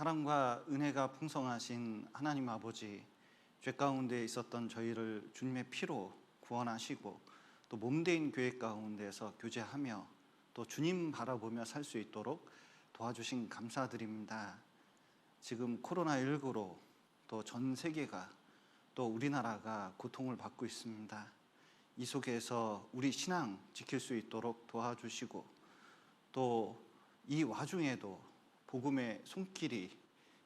사랑과 은혜가 풍성하신 하나님 아버지, 죄 가운데 있었던 저희를 주님의 피로 구원하시고 또 몸된 교회 가운데서 교제하며 또 주님 바라보며 살 수 있도록 도와주신 감사드립니다. 지금 코로나19로 또 전 세계가 또 우리나라가 고통을 받고 있습니다. 이 속에서 우리 신앙 지킬 수 있도록 도와주시고 또 이 와중에도 복음의 손길이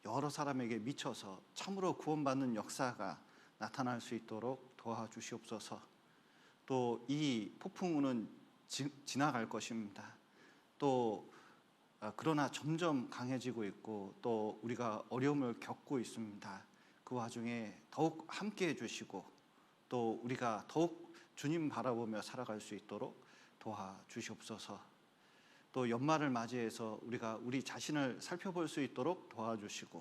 여러 사람에게 미쳐서 참으로 구원받는 역사가 나타날 수 있도록 도와주시옵소서. 또 이 폭풍우는 지나갈 것입니다. 또 그러나 점점 강해지고 있고 또 우리가 어려움을 겪고 있습니다. 그 와중에 더욱 함께 해주시고 또 우리가 더욱 주님 바라보며 살아갈 수 있도록 도와주시옵소서. 또 연말을 맞이해서 우리가 우리 자신을 살펴볼 수 있도록 도와주시고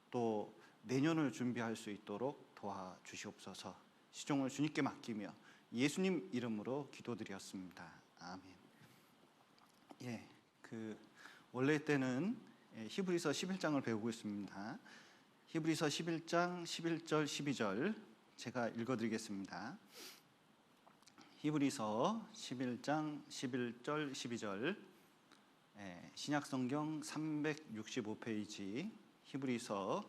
또 내년을 준비할 수 있도록 도와주시옵소서. 시종을 주님께 맡기며 예수님 이름으로 기도드렸습니다. 아멘. 원래 때는 히브리서 11장을 배우고 있습니다. 히브리서 11장 11절 12절 제가 읽어드리겠습니다. 히브리서 11장 11절 12절 신약성경 365페이지 히브리서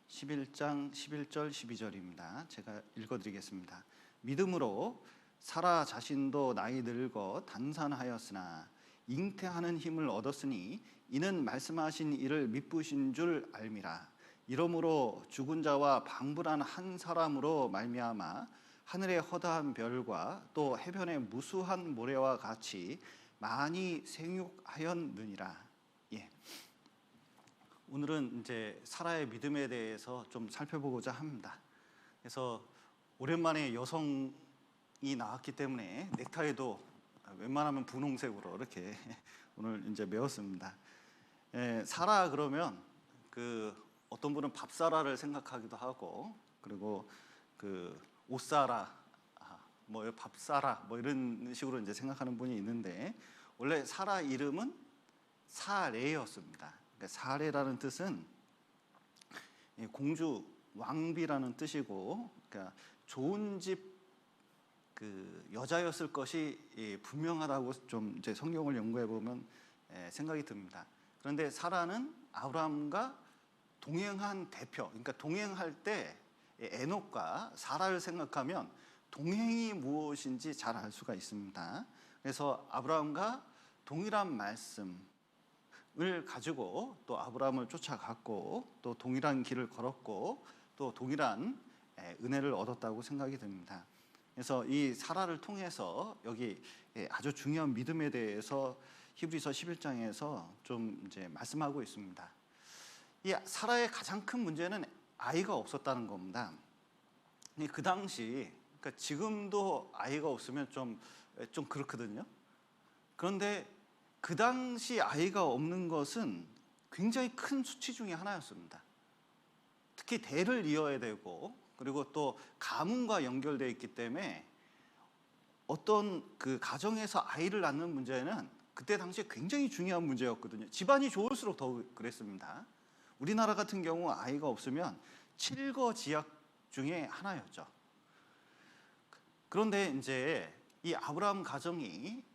11장 11절 12절입니다. 제가 읽어드리겠습니다. 믿음으로 사라 자신도 나이 늙어 단산하였으나 잉태하는 힘을 얻었으니 이는 말씀하신 이를 미쁘신 줄 알미라. 이러므로 죽은 자와 방불한 한 사람으로 말미암아 하늘의 허다한 별과 또 해변의 무수한 모래와 같이 많이 생육하였느니라. 오늘은 이제 사라의 믿음에 대해서 좀 살펴보고자 합니다. 그래서 오랜만에 여성이 나왔기 때문에 넥타이도 웬만하면 분홍색으로 이렇게 오늘 이제 메웠습니다. 사라 그러면 어떤 분은 밥사라를 생각하기도 하고 그리고 옷사라 밥사라 이런 식으로 이제 생각하는 분이 있는데 원래 사라 이름은 사레였습니다. 그러니까 사레라는 뜻은 공주 왕비라는 뜻이고, 그러니까 좋은 집 여자였을 것이 분명하다고 좀 이제 성경을 연구해 보면 생각이 듭니다. 그런데 사라는 아브라함과 동행한 대표, 그러니까 동행할 때 에녹과 사라를 생각하면 동행이 무엇인지 잘 알 수가 있습니다. 그래서 아브라함과 동일한 말씀을 가지고 또 아브라함을 쫓아갔고 또 동일한 길을 걸었고 또 동일한 은혜를 얻었다고 생각이 듭니다. 그래서 이 사라를 통해서 여기 아주 중요한 믿음에 대해서 히브리서 11장에서 좀 이제 말씀하고 있습니다. 이 사라의 가장 큰 문제는 아이가 없었다는 겁니다. 그 당시, 그러니까 지금도 아이가 없으면 좀 그렇거든요. 그런데 그 당시 아이가 없는 것은 굉장히 큰 수치 중에 하나였습니다. 특히 대를 이어야 되고 그리고 또 가문과 연결되어 있기 때문에 어떤 가정에서 아이를 낳는 문제는 그때 당시에 굉장히 중요한 문제였거든요. 집안이 좋을수록 더 그랬습니다. 우리나라 같은 경우 아이가 없으면 칠거지약 중에 하나였죠. 그런데 이제 이 아브라함 가정이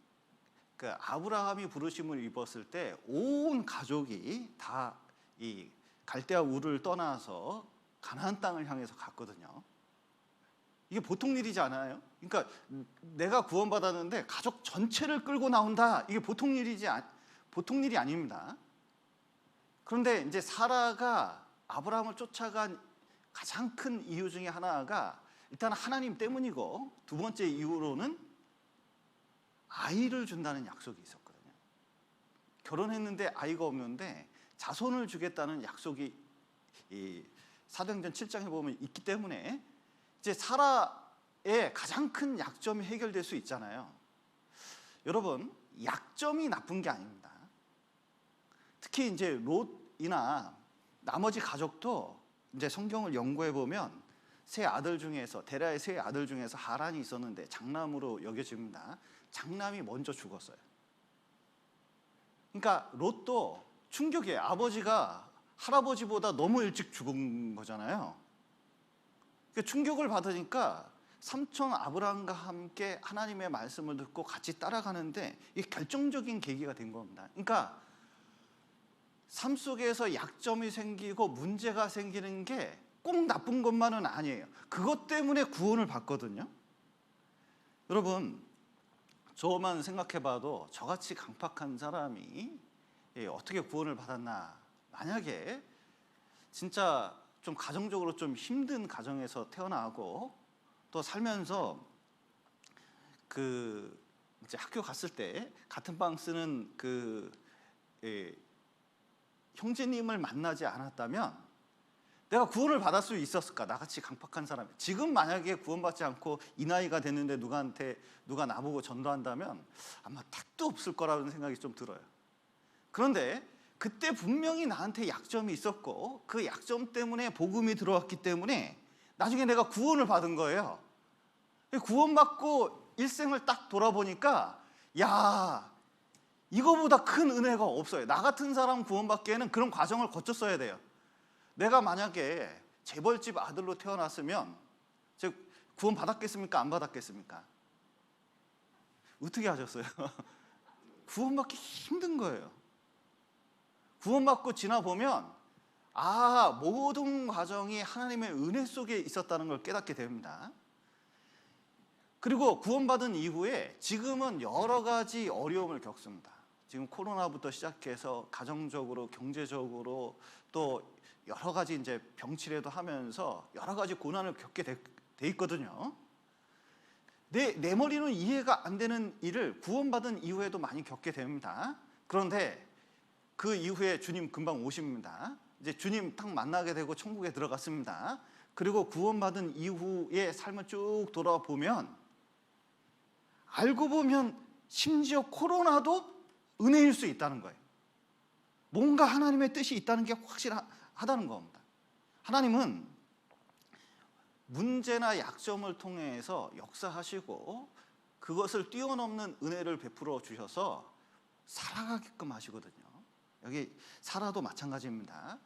아브라함이 부르심을 입었을 때 온 가족이 다 이 갈대아 우를 떠나서 가나안 땅을 향해서 갔거든요. 이게 보통 일이지 않아요? 그러니까 내가 구원받았는데 가족 전체를 끌고 나온다. 이게 보통 일이 아닙니다. 그런데 이제 사라가 아브라함을 쫓아간 가장 큰 이유 중에 하나가 일단 하나님 때문이고 두 번째 이유로는 아이를 준다는 약속이 있었거든요. 결혼했는데 아이가 없는데 자손을 주겠다는 약속이 이 사도행전 7장에 보면 있기 때문에 이제 사라의 가장 큰 약점이 해결될 수 있잖아요. 여러분, 약점이 나쁜 게 아닙니다. 특히 이제 롯이나 나머지 가족도 이제 성경을 연구해 보면 세 아들 중에서 데라의 세 아들 중에서 하란이 있었는데 장남으로 여겨집니다. 장남이 먼저 죽었어요. 그러니까 롯도 충격이에요. 아버지가 할아버지보다 너무 일찍 죽은 거잖아요. 그러니까 충격을 받으니까 삼촌 아브라함과 함께 하나님의 말씀을 듣고 같이 따라가는데 이게 결정적인 계기가 된 겁니다. 그러니까 삶 속에서 약점이 생기고 문제가 생기는 게 꼭 나쁜 것만은 아니에요. 그것 때문에 구원을 받거든요. 여러분, 저만 생각해봐도 저같이 강팍한 사람이 어떻게 구원을 받았나. 만약에 진짜 좀 가정적으로 좀 힘든 가정에서 태어나고 또 살면서 이제 학교 갔을 때 같은 방 쓰는 형제님을 만나지 않았다면 내가 구원을 받을 수 있었을까? 나같이 강팍한 사람. 지금 만약에 구원받지 않고 이 나이가 됐는데 누가 나보고 전도한다면 아마 택도 없을 거라는 생각이 좀 들어요. 그런데 그때 분명히 나한테 약점이 있었고 그 약점 때문에 복음이 들어왔기 때문에 나중에 내가 구원을 받은 거예요. 구원받고 일생을 딱 돌아보니까 야, 이거보다 큰 은혜가 없어요. 나 같은 사람 구원받기에는 그런 과정을 거쳤어야 돼요. 내가 만약에 재벌집 아들로 태어났으면 제가 구원 받았겠습니까? 안 받았겠습니까? 어떻게 하셨어요? 구원받기 힘든 거예요. 구원받고 지나보면 모든 과정이 하나님의 은혜 속에 있었다는 걸 깨닫게 됩니다. 그리고 구원받은 이후에 지금은 여러 가지 어려움을 겪습니다. 지금 코로나부터 시작해서 가정적으로, 경제적으로 또 여러 가지 이제 병치레도 하면서 여러 가지 고난을 겪게 돼 있거든요. 내 머리는 이해가 안 되는 일을 구원받은 이후에도 많이 겪게 됩니다. 그런데 그 이후에 주님 금방 오십니다. 이제 주님 딱 만나게 되고 천국에 들어갔습니다. 그리고 구원받은 이후의 삶을 쭉 돌아보면 알고 보면 심지어 코로나도 은혜일 수 있다는 거예요. 뭔가 하나님의 뜻이 있다는 게 확실하다는 겁니다. 하나님은 문제나 약점을 통해서 역사하시고 그것을 뛰어넘는 은혜를 베풀어 주셔서 살아가게끔 하시거든요. 여기 사라도 마찬가지입니다.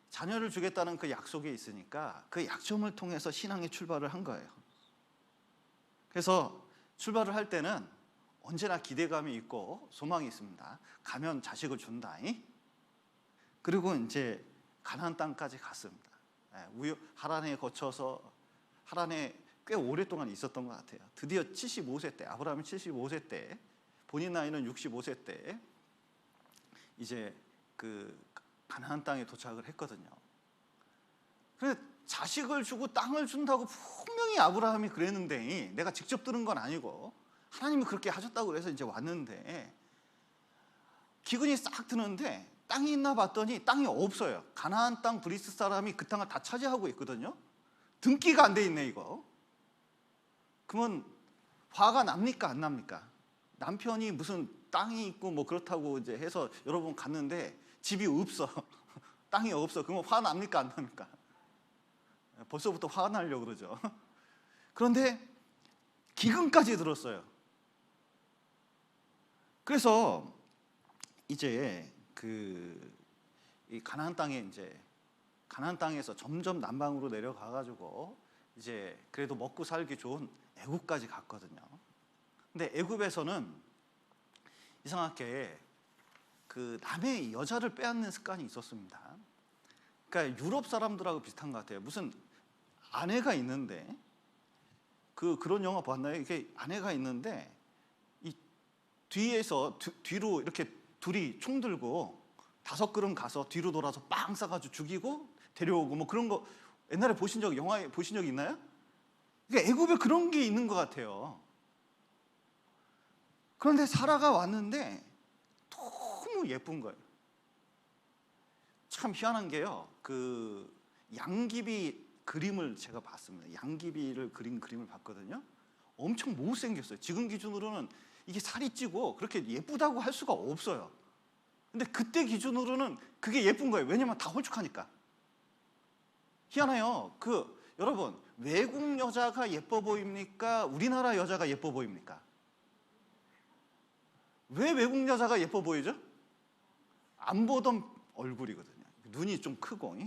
자녀를 주겠다는 그 약속이 있으니까 그 약점을 통해서 신앙의 출발을 한 거예요. 그래서 출발을 할 때는 언제나 기대감이 있고 소망이 있습니다. 가면 자식을 준다. 그리고 이제 가나안 땅까지 갔습니다. 하란에 거쳐서 하란에 꽤 오랫동안 있었던 것 같아요. 드디어 75세 때, 아브라함이 75세 때, 본인 나이는 65세 때 이제 그 가나안 땅에 도착을 했거든요. 그런데 자식을 주고 땅을 준다고 분명히 아브라함이 그랬는데 내가 직접 들은 건 아니고 하나님이 그렇게 하셨다고 그래서 이제 왔는데 기근이 싹 드는데 땅이 있나 봤더니 땅이 없어요. 가나안 땅 브리스 사람이 그 땅을 다 차지하고 있거든요. 등기가 안 돼 있네 이거. 그러면 화가 납니까 안 납니까? 남편이 무슨 땅이 있고 뭐 그렇다고 이제 해서 여러분 갔는데 집이 없어. 땅이 없어. 그러면 화 납니까 안 납니까? 벌써부터 화가 나려고 그러죠. 그런데 기근까지 들었어요. 그래서 이제 이 가나안 땅에서 점점 남방으로 내려가 가지고 이제 그래도 먹고 살기 좋은 애굽까지 갔거든요. 근데 애굽에서는 이상하게 그 남의 여자를 빼앗는 습관이 있었습니다. 그러니까 유럽 사람들하고 비슷한 것 같아요. 무슨 아내가 있는데 그런 영화 봤나요? 이게 아내가 있는데 이 뒤에서 뒤로 이렇게 둘이 총 들고 5걸음 가서 뒤로 돌아서 빵 싸가지고 죽이고 데려오고 뭐 그런 거 옛날에 영화에 보신 적 있나요? 그러니까 애굽에 그런 게 있는 것 같아요. 그런데 사라가 왔는데 너무 예쁜 거예요. 참 희한한 게요. 그 양귀비 그림을 제가 봤습니다. 양귀비를 그린 그림을 봤거든요. 엄청 못생겼어요. 지금 기준으로는 이게 살이 찌고 그렇게 예쁘다고 할 수가 없어요. 근데 그때 기준으로는 그게 예쁜 거예요. 왜냐면 다 홀쭉하니까. 희한해요. 여러분, 외국 여자가 예뻐 보입니까? 우리나라 여자가 예뻐 보입니까? 왜 외국 여자가 예뻐 보이죠? 안 보던 얼굴이거든요. 눈이 좀 크고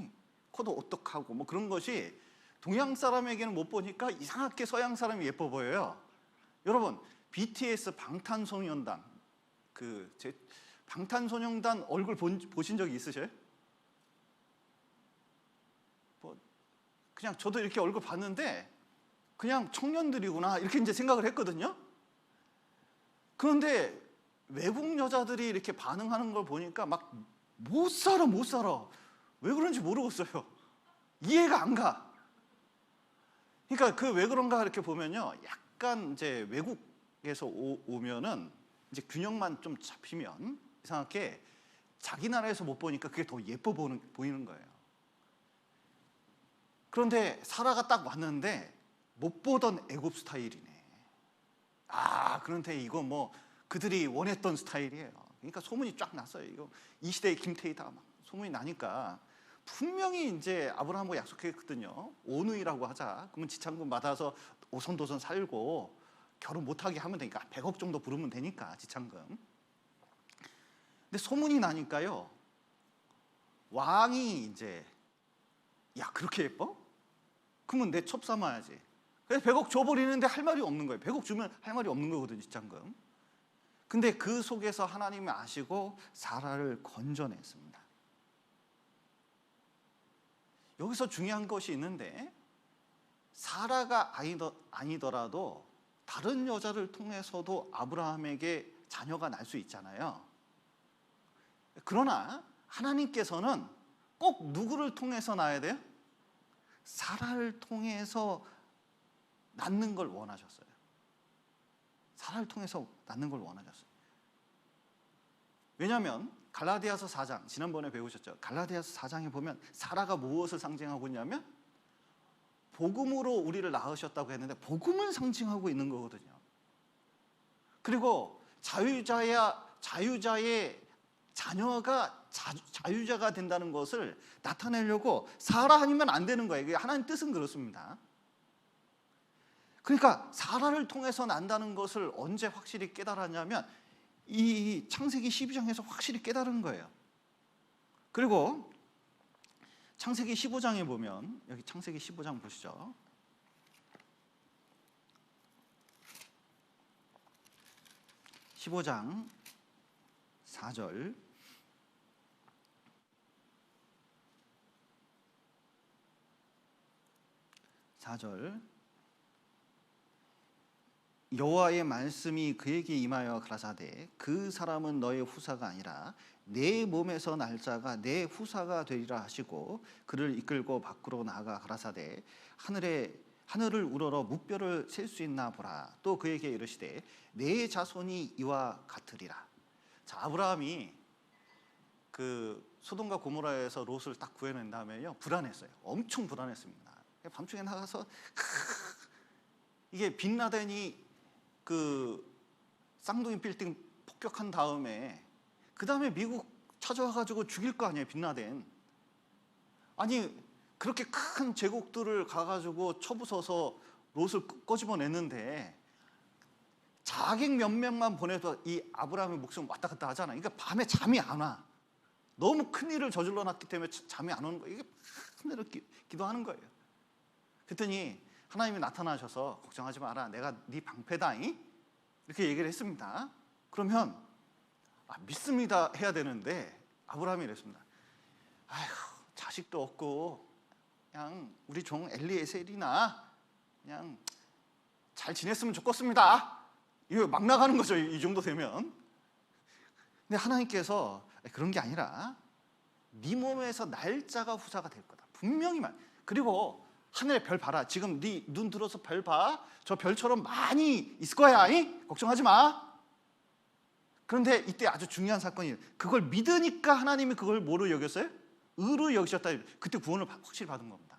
코도 오똑하고 뭐 그런 것이 동양 사람에게는 못 보니까 이상하게 서양 사람이 예뻐 보여요. 여러분, BTS 방탄소년단 방탄소년단 얼굴 보신 적이 있으세요? 뭐 그냥 저도 이렇게 얼굴 봤는데 그냥 청년들이구나 이렇게 이제 생각을 했거든요. 그런데 외국 여자들이 이렇게 반응하는 걸 보니까 막 못 살아. 왜 그런지 모르겠어요. 이해가 안 가. 그러니까 그 왜 그런가 이렇게 보면요, 약간 이제 외국에서 오면은 이제 균형만 좀 잡히면 이상하게 자기 나라에서 못 보니까 그게 더 예뻐 보이는 거예요. 그런데 사라가 딱 왔는데 못 보던 애국 스타일이네. 그런데 이거 뭐 그들이 원했던 스타일이에요. 그러니까 소문이 쫙 났어요. 이거 이 시대의 김태희다 막 소문이 나니까 분명히 이제 아브라함과 약속했거든요. 오누이라고 하자. 그러면 지참금 받아서 오손도손 살고 결혼 못하게 하면 되니까 100억 정도 부르면 되니까 지참금. 근데 소문이 나니까요, 왕이 이제 야 그렇게 예뻐? 그러면 내 첩 삼아야지. 그래서 100억 줘버리는데 할 말이 없는 거예요. 100억 주면 할 말이 없는 거거든요, 지참금. 근데 그 속에서 하나님이 아시고 사라를 건져냈습니다. 여기서 중요한 것이 있는데, 사라가 아니더라도 다른 여자를 통해서도 아브라함에게 자녀가 날 수 있잖아요. 그러나 하나님께서는 꼭 누구를 통해서 낳아야 돼요? 사라를 통해서 낳는 걸 원하셨어요. 사라를 통해서 낳는 걸 원하셨어요. 왜냐하면 갈라디아서 4장, 지난번에 배우셨죠? 갈라디아서 4장에 보면 사라가 무엇을 상징하고 있냐면 복음으로 우리를 낳으셨다고 했는데 복음을 상징하고 있는 거거든요. 그리고 자유자의 자녀가 자유자가 된다는 것을 나타내려고 사라 아니면 안 되는 거예요. 하나님 뜻은 그렇습니다. 그러니까 사라를 통해서 난다는 것을 언제 확실히 깨달았냐면 이 창세기 12장에서 확실히 깨달은 거예요. 그리고 창세기 15장에 보면, 여기 창세기 15장 보시죠. (15장) 4절. 여호와의 말씀이 그에게 임하여 가라사대 그 사람은 너의 후사가 아니라 내 몸에서 날 자가 내 후사가 되리라 하시고 그를 이끌고 밖으로 나아가 가라사대 하늘을 우러러 묵별을 셀 수 있나 보라. 또 그에게 이르시되 내 자손이 이와 같으리라. 자, 아브라함이 그 소돔과 고모라에서 롯을 딱 구해낸 다음에요, 불안했어요. 엄청 불안했습니다. 밤중에 나가서 이게 빈라덴이 그 쌍둥이 빌딩 폭격한 다음에 그 다음에 미국 찾아와가지고 죽일 거 아니에요, 빈라덴. 아니 그렇게 큰 제국들을 가가지고 쳐부숴서 롯을 꺼집어냈는데 자객 몇 명만 보내도 이 아브라함의 목숨 왔다 갔다 하잖아요. 그러니까 밤에 잠이 안 와. 너무 큰 일을 저질러 놨기 때문에 잠이 안 오는 거예요. 이게 하늘을 기도하는 거예요. 그랬더니 하나님이 나타나셔서 걱정하지 마라, 내가 네 방패다 이렇게 얘기를 했습니다. 그러면 믿습니다 해야 되는데 아브라함이 이랬습니다. 아휴, 자식도 없고 그냥 우리 종 엘리에셀이나 그냥 잘 지냈으면 좋겠습니다. 이거 막 나가는 거죠, 이 정도 되면. 근데 하나님께서 그런 게 아니라 네 몸에서 날짜가 후사가 될 거다, 분명히 말. 그리고 하늘에 별 봐라. 지금 네 눈 들어서 별 봐. 저 별처럼 많이 있을 거야. 걱정하지 마. 그런데 이때 아주 중요한 사건이, 그걸 믿으니까 하나님이 그걸 뭐로 여겼어요? 의로 여기셨다. 그때 구원을 확실히 받은 겁니다.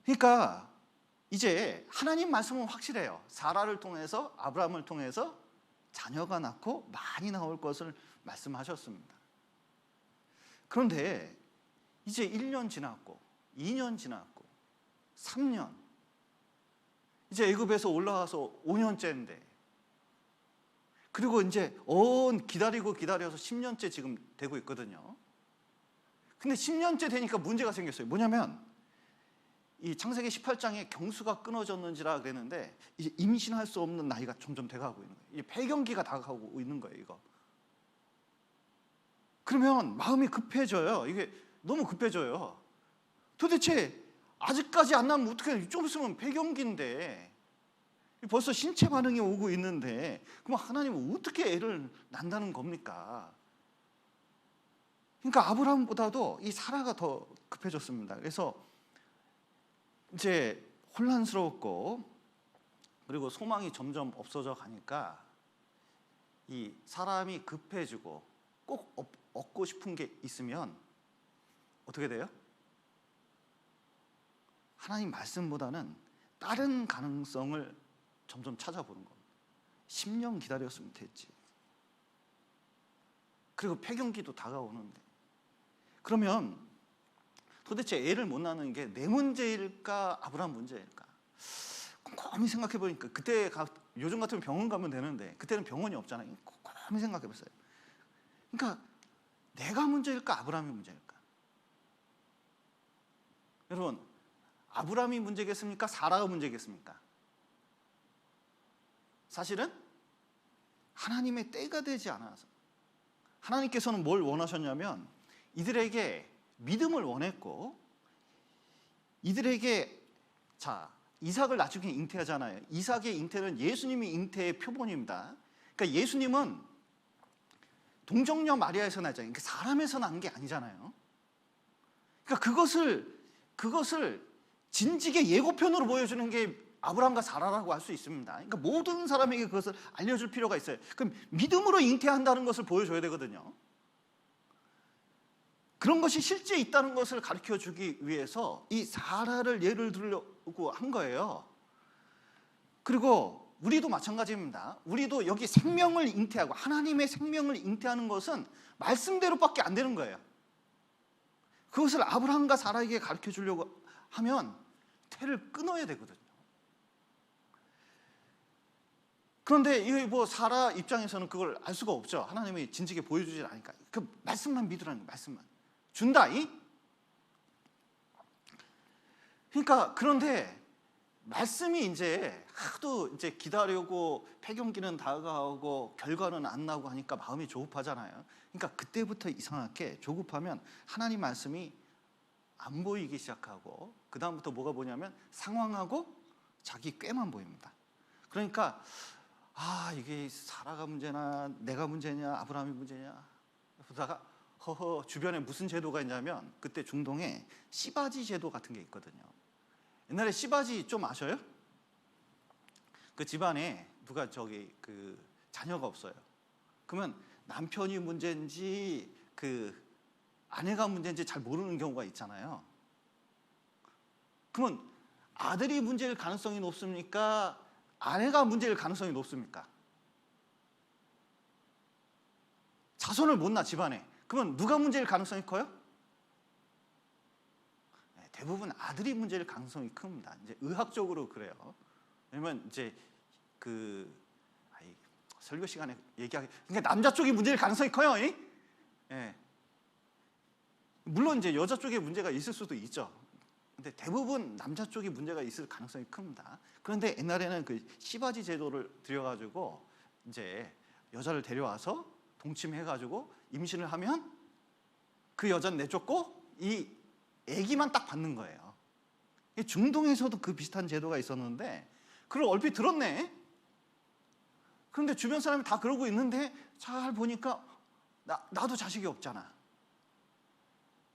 그러니까 이제 하나님 말씀은 확실해요. 사라를 통해서, 아브라함을 통해서 자녀가 낳고 많이 나올 것을 말씀하셨습니다. 그런데 이제 1년 지났고 2년 지났고 3년, 이제 애굽에서 올라와서 5년째인데 그리고 이제 기다리고 기다려서 10년째 지금 되고 있거든요. 근데 10년째 되니까 문제가 생겼어요. 뭐냐면 이 창세기 18장에 경수가 끊어졌는지라 그랬는데 이제 임신할 수 없는 나이가 점점 돼가고 있는 거예요. 이제 폐경기가 다가가고 있는 거예요, 이거. 그러면 마음이 급해져요. 이게 너무 급해져요. 도대체 아직까지 안 나면 어떻게, 좀 있으면 폐경기인데 벌써 신체 반응이 오고 있는데 그럼 하나님은 어떻게 애를 낳는다는 겁니까? 그러니까 아브라함보다도 이 사라가 더 급해졌습니다. 그래서 이제 혼란스러웠고 그리고 소망이 점점 없어져 가니까 이 사람이 급해지고 꼭 얻고 싶은 게 있으면 어떻게 돼요? 하나님 말씀보다는 다른 가능성을 점점 찾아보는 겁니다. 10년 기다렸으면 됐지. 그리고 폐경기도 다가오는데. 그러면 도대체 애를 못 낳는 게 내 문제일까 아브라함 문제일까? 곰곰이 생각해 보니까 요즘 같으면 병원 가면 되는데 그때는 병원이 없잖아요. 곰곰이 생각해 보세요. 그러니까 내가 문제일까 아브라함이 문제일까? 여러분, 아브라함이 문제겠습니까? 사라가 문제겠습니까? 사실은 하나님의 때가 되지 않아서, 하나님께서는 뭘 원하셨냐면 이들에게 믿음을 원했고, 이들에게 이삭을 나중에 잉태하잖아요. 이삭의 잉태는 예수님이 잉태의 표본입니다. 그러니까 예수님은 동정녀 마리아에서 나잖아요. 그러니까 사람에서 난 게 아니잖아요. 그러니까 그것을 진직의 예고편으로 보여주는 게 아브라함과 사라라고 할 수 있습니다. 그러니까 모든 사람에게 그것을 알려줄 필요가 있어요. 그럼 믿음으로 잉태한다는 것을 보여줘야 되거든요. 그런 것이 실제 있다는 것을 가르쳐주기 위해서 이 사라를 예를 들려고 한 거예요. 그리고 우리도 마찬가지입니다. 우리도 여기 생명을 잉태하고 하나님의 생명을 잉태하는 것은 말씀대로밖에 안 되는 거예요. 그것을 아브라함과 사라에게 가르쳐주려고 하면 태를 끊어야 되거든요. 그런데 이 사라 입장에서는 그걸 알 수가 없죠. 하나님이 진지하게 보여주질 않으니까. 그 말씀만 믿으라는 거예요. 말씀만 준다. 그러니까 그런데 말씀이 이제 하도 이제 기다리고 폐경기는 다가오고 결과는 안 나오고 하니까 마음이 조급하잖아요. 그러니까 그때부터 이상하게 조급하면 하나님 말씀이 안 보이기 시작하고 그 다음부터 뭐가 보냐면 상황하고 자기 꾀만 보입니다. 그러니까 이게 사라가 문제나 내가 문제냐 아브라함이 문제냐 보다가 주변에 무슨 제도가 있냐면 그때 중동에 시바지 제도 같은 게 있거든요. 옛날에 시바지 좀 아셔요? 그 집안에 누가 자녀가 없어요. 그러면 남편이 문제인지 아내가 문제인지 잘 모르는 경우가 있잖아요. 그러면 아들이 문제일 가능성이 높습니까? 아내가 문제일 가능성이 높습니까? 자손을 못 낳아 집안에. 그러면 누가 문제일 가능성이 커요? 대부분 아들이 문제일 가능성이 큽니다. 이제 의학적으로 그래요. 왜냐면 이제 설교 시간에 그러니까 남자 쪽이 문제일 가능성이 커요. 예. 물론 이제 여자 쪽에 문제가 있을 수도 있죠. 근데 대부분 남자 쪽이 문제가 있을 가능성이 큽니다. 그런데 옛날에는 그 시바지 제도를 들여가지고 이제 여자를 데려와서 동침해가지고 임신을 하면 그 여자는 내쫓고 이 아기만 딱 받는 거예요. 중동에서도 그 비슷한 제도가 있었는데 그걸 얼핏 들었네. 그런데 주변 사람이 다 그러고 있는데 잘 보니까 나도 자식이 없잖아.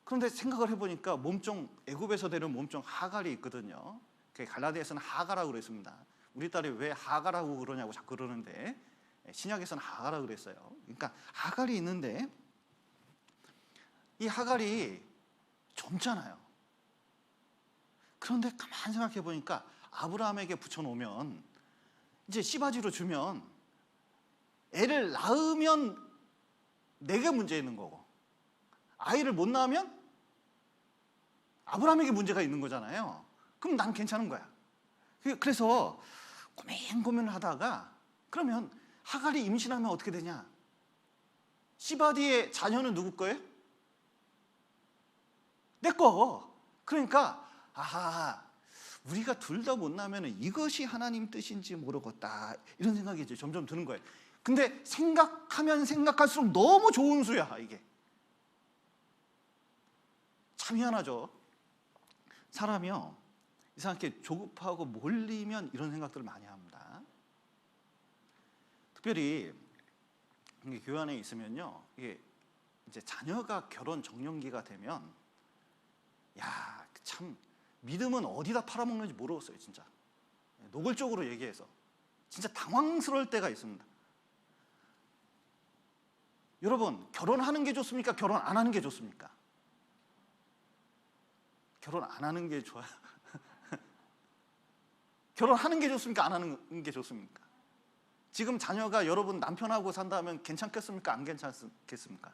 그런데 생각을 해보니까 애굽에서 데려온 몸종 하갈이 있거든요. 갈라디아에서는 하가라고 그랬습니다. 우리 딸이 왜 하가라고 그러냐고 자꾸 그러는데 신약에서는 하가라고 그랬어요. 그러니까 하갈이 있는데 이 하갈이 젊잖아요. 그런데 가만히 생각해 보니까 아브라함에게 붙여놓으면 이제 씨바지로 주면 애를 낳으면 내게 문제 있는 거고 아이를 못 낳으면 아브라함에게 문제가 있는 거잖아요. 그럼 난 괜찮은 거야. 그래서 고민을 하다가 그러면 하갈이 임신하면 어떻게 되냐? 시바디의 자녀는 누구 거예요? 내 거. 그러니까 우리가 둘 다 못 나면 이것이 하나님 뜻인지 모르겠다, 이런 생각이 이제 점점 드는 거예요. 근데 생각하면 생각할수록 너무 좋은 수야, 이게. 참 희한하죠. 사람이요, 이상하게 조급하고 몰리면 이런 생각들을 많이 합니다. 특별히 교회 안에 있으면요, 이게 이제 자녀가 결혼 정년기가 되면, 참 믿음은 어디다 팔아먹는지 모르겠어요, 진짜. 노골적으로 얘기해서 진짜 당황스러울 때가 있습니다. 여러분, 결혼하는 게 좋습니까? 결혼 안 하는 게 좋습니까? 결혼 안 하는 게 좋아요? 결혼하는 게 좋습니까? 안 하는 게 좋습니까? 지금 자녀가 여러분 남편하고 산다면 괜찮겠습니까? 안 괜찮겠습니까?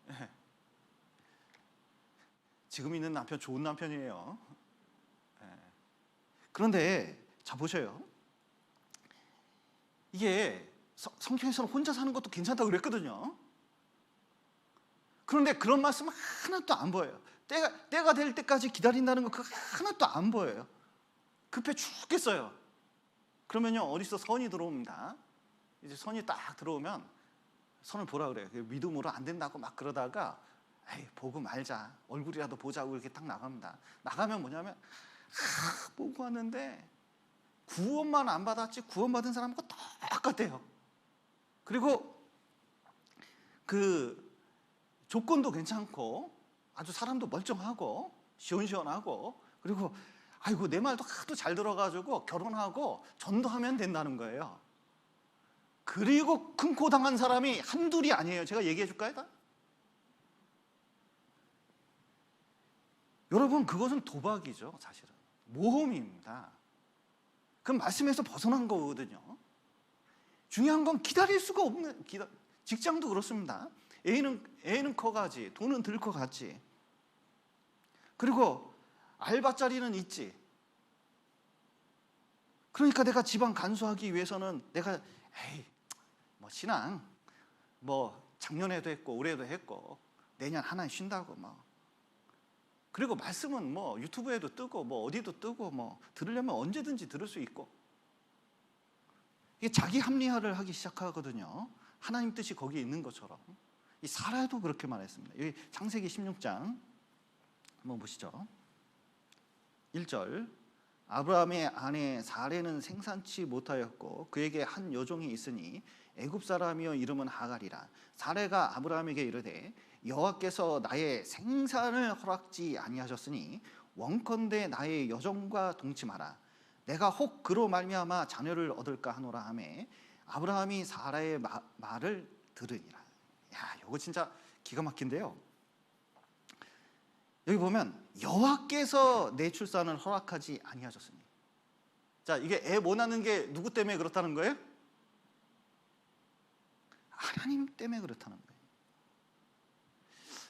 네. 지금 있는 남편 좋은 남편이에요. 네. 그런데 자 보셔요. 이게 성경에서는 혼자 사는 것도 괜찮다고 그랬거든요. 그런데 그런 말씀 하나도 안 보여요. 때가 될 때까지 기다린다는 거 그거 하나도 안 보여요. 급해 죽겠어요. 그러면요, 어디서 선이 들어옵니다. 이제 선이 딱 들어오면 선을 보라 그래요. 믿음으로 안 된다고 막 그러다가 보고 말자, 얼굴이라도 보자고 이렇게 딱 나갑니다. 나가면 뭐냐면 보고 왔는데 구원만 안 받았지 구원받은 사람하고 똑같대요. 그리고 그 조건도 괜찮고 아주 사람도 멀쩡하고 시원시원하고, 그리고 아이고 내 말도 하도 잘 들어가지고 결혼하고 전도하면 된다는 거예요. 그리고 큰코 당한 사람이 한둘이 아니에요. 제가 얘기해 줄까요? 다? 여러분, 그것은 도박이죠. 사실은 모험입니다. 그 말씀에서 벗어난 거거든요. 중요한 건 기다릴 수가 없는, 직장도 그렇습니다. 애는 커가지, 돈은 들 것 같지. 그리고 알바자리는 있지. 그러니까 내가 집안 간수하기 위해서는 내가 뭐 신앙 뭐 작년에도 했고 올해도 했고 내년 하나 쉰다고 뭐. 그리고 말씀은 뭐 유튜브에도 뜨고 뭐 어디도 뜨고 뭐 들으려면 언제든지 들을 수 있고. 이게 자기 합리화를 하기 시작하거든요. 하나님 뜻이 거기에 있는 것처럼. 이 사라도 그렇게 말했습니다. 여기 창세기 16장 한번 보시죠. 1절. 아브라함의 아내 사레는 생산치 못하였고 그에게 한 여종이 있으니 애굽 사람이여 이름은 하갈이라. 사레가 아브라함에게 이르되 여호와께서 나의 생산을 허락지 아니하셨으니 원컨대 나의 여종과 동침하라. 내가 혹 그로 말미암아 자녀를 얻을까 하노라 하매 아브라함이 사라의 말을 들으니라. 이거 진짜 기가 막힌데요. 여기 보면 여호와께서 내 출산을 허락하지 아니하셨으니. 자, 이게 애 못 낳는 게 누구 때문에 그렇다는 거예요? 하나님 때문에 그렇다는 거예요.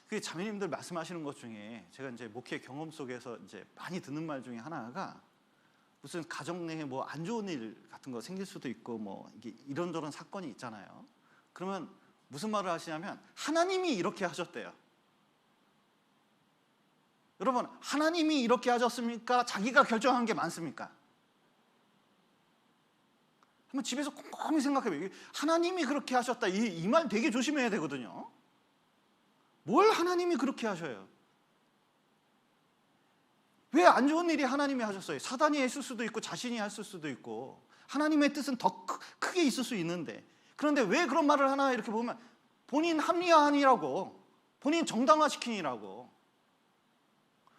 그 자매님들 말씀하시는 것 중에 제가 이제 목회 경험 속에서 이제 많이 듣는 말 중에 하나가 무슨 가정 내에 뭐 안 좋은 일 같은 거 생길 수도 있고 뭐 이게 이런저런 사건이 있잖아요. 그러면 무슨 말을 하시냐면 하나님이 이렇게 하셨대요. 여러분, 하나님이 이렇게 하셨습니까? 자기가 결정한 게 많습니까? 한번 집에서 꼼꼼히 생각해봐요. 하나님이 그렇게 하셨다, 이 말 되게 조심해야 되거든요. 뭘 하나님이 그렇게 하셔요? 왜 안 좋은 일이 하나님이 하셨어요? 사단이 했을 수도 있고 자신이 했을 수도 있고 하나님의 뜻은 더 크게 있을 수 있는데, 그런데 왜 그런 말을 하나 이렇게 보면 본인 합리화하니라고, 본인 정당화시키니라고,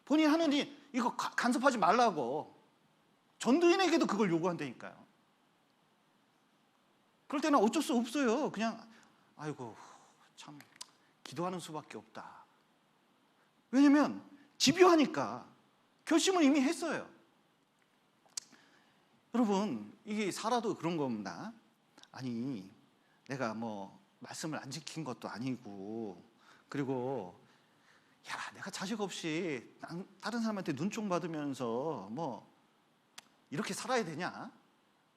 본인 하는 일 이거 간섭하지 말라고 전도인에게도 그걸 요구한다니까요. 그럴 때는 어쩔 수 없어요. 그냥 아이고 참 기도하는 수밖에 없다. 왜냐면 집요하니까 결심을 이미 했어요. 여러분, 이게 살아도 그런 겁니다. 아니 내가 뭐 말씀을 안 지킨 것도 아니고, 그리고 내가 자식 없이 다른 사람한테 눈총 받으면서 뭐 이렇게 살아야 되냐?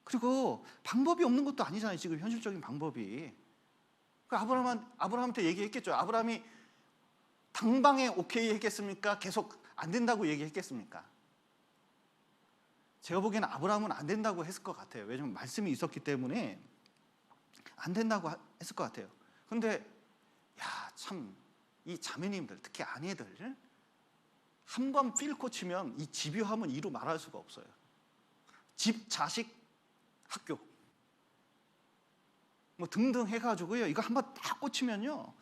그리고 방법이 없는 것도 아니잖아요. 지금 현실적인 방법이. 그 아브라함한테 얘기했겠죠. 아브라함이 당방에 오케이 했겠습니까? 계속 안 된다고 얘기했겠습니까? 제가 보기에는 아브라함은 안 된다고 했을 것 같아요. 왜냐하면 말씀이 있었기 때문에 안 된다고 했을 것 같아요. 근데 참 이 자매님들, 특히 아내들, 한 번 필 꽂히면 이 집요함은 이루 말할 수가 없어요. 집, 자식, 학교 뭐 등등 해가지고요, 이거 한 번 딱 꽂히면요,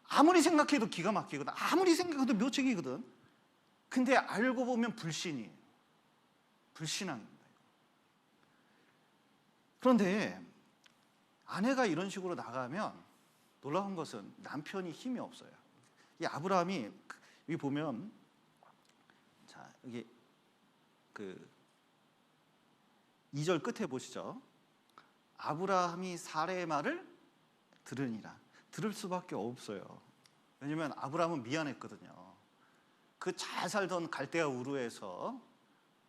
아무리 생각해도 기가 막히거든, 아무리 생각해도 묘책이거든. 근데 알고 보면 불신이에요. 불신앙입니다. 그런데 아내가 이런 식으로 나가면 놀라운 것은 남편이 힘이 없어요. 이 아브라함이 여기 보면, 자 여기 그 2절 끝에 보시죠. 아브라함이 사레의 말을 들으니라. 들을 수밖에 없어요. 왜냐하면 아브라함은 미안했거든요. 그 잘 살던 갈대아 우르에서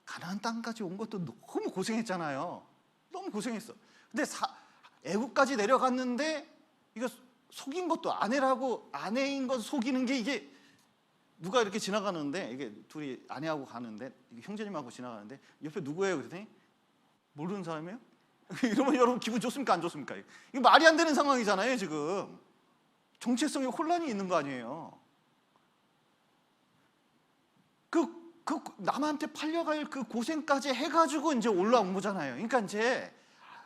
가나안 땅까지 온 것도 너무 고생했잖아요. 너무 고생했어. 근데 애국까지 내려갔는데 이거 속인 것도, 아내인 것 속이는 게, 이게 누가 이렇게 지나가는데, 이게 둘이 아내하고 가는데, 형제님하고 지나가는데 옆에 누구예요? 그랬더니 모르는 사람이에요? 이러면 여러분 기분 좋습니까? 안 좋습니까? 이거 말이 안 되는 상황이잖아요. 지금 정체성에 혼란이 있는 거 아니에요. 그 남한테 팔려갈 그 고생까지 해가지고 이제 올라온 거잖아요. 그러니까 이제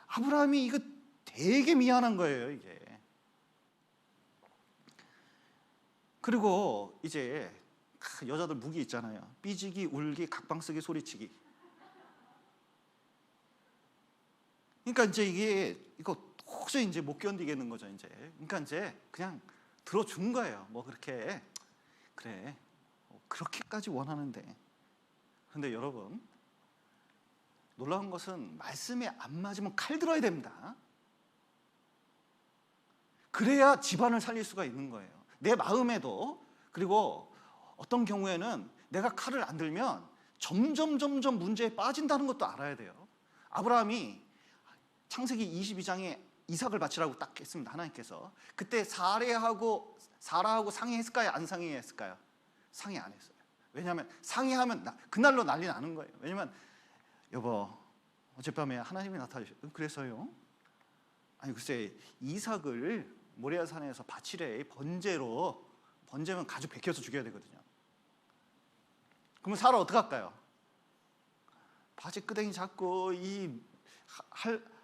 아브라함이 이거 되게 미안한 거예요, 이게. 그리고 이제 여자들 무기 있잖아요. 삐지기, 울기, 각방쓰기, 소리치기. 그러니까 이제 이거 도저히 이제 못 견디겠는 거죠, 이제. 그러니까 이제 그냥 들어준 거예요. 뭐 그렇게, 그래, 그렇게까지 원하는데. 그런데 여러분, 놀라운 것은 말씀에 안 맞으면 칼 들어야 됩니다. 그래야 집안을 살릴 수가 있는 거예요. 내 마음에도. 그리고 어떤 경우에는 내가 칼을 안 들면 점점 문제에 빠진다는 것도 알아야 돼요. 아브라함이 창세기 22장에 이삭을 바치라고 딱 했습니다. 하나님께서. 그때 사라하고 상의했을까요? 안 상의했을까요? 상의 안 했어요. 왜냐하면 상의하면 그날로 난리 나는 거예요. 왜냐하면 여보, 어젯밤에 하나님이 나타나셨어요. 그래서요? 아니 글쎄, 이삭을 모리아산에서 바치래. 번제면 가죽 벗겨서 죽여야 되거든요. 그러면 사라 어떡할까요? 바지 끄댕이 잡고 이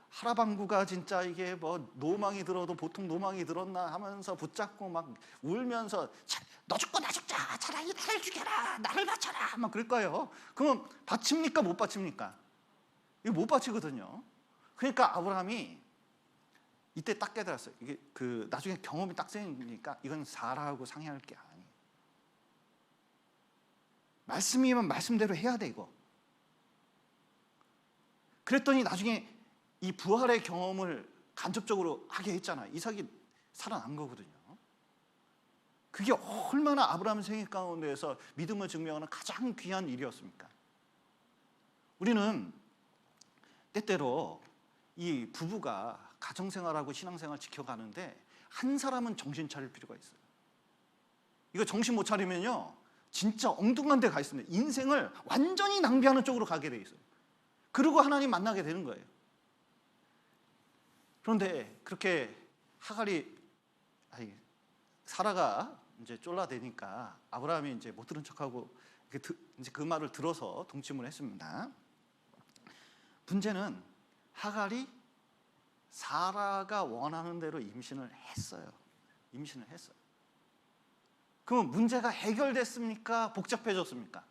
하라방구가 진짜 이게 뭐 노망이 들어도 보통 노망이 들었나 하면서 붙잡고 막 울면서, 너 죽고 나 죽자, 차라리 나를 죽여라, 나를 바쳐라, 막 그럴 거예요. 그러면 바칩니까? 못 바칩니까? 이거 못 바치거든요. 그러니까 아브라함이 이때 딱 깨달았어요. 이게 나중에 경험이 딱 생기니까 이건 사라하고 상의할 게 아니에요. 말씀이면 말씀대로 해야 돼, 이거. 그랬더니 나중에 이 부활의 경험을 간접적으로 하게 했잖아요. 이삭이 살아난 거거든요. 그게 얼마나 아브라함 생애 가운데에서 믿음을 증명하는 가장 귀한 일이었습니까? 우리는 때때로 이 부부가 가정생활하고 신앙생활 지켜가는데 한 사람은 정신 차릴 필요가 있어요. 이거 정신 못 차리면요, 진짜 엉뚱한 데 가 있습니다. 인생을 완전히 낭비하는 쪽으로 가게 돼 있어요. 그리고 하나님 만나게 되는 거예요. 그런데 그렇게 사라가 이제 쫄라대니까 아브라함이 이제 못 들은 척하고 이제 그 말을 들어서 동침을 했습니다. 문제는 하갈이 사라가 원하는 대로 임신을 했어요. 그럼 문제가 해결됐습니까? 복잡해졌습니까?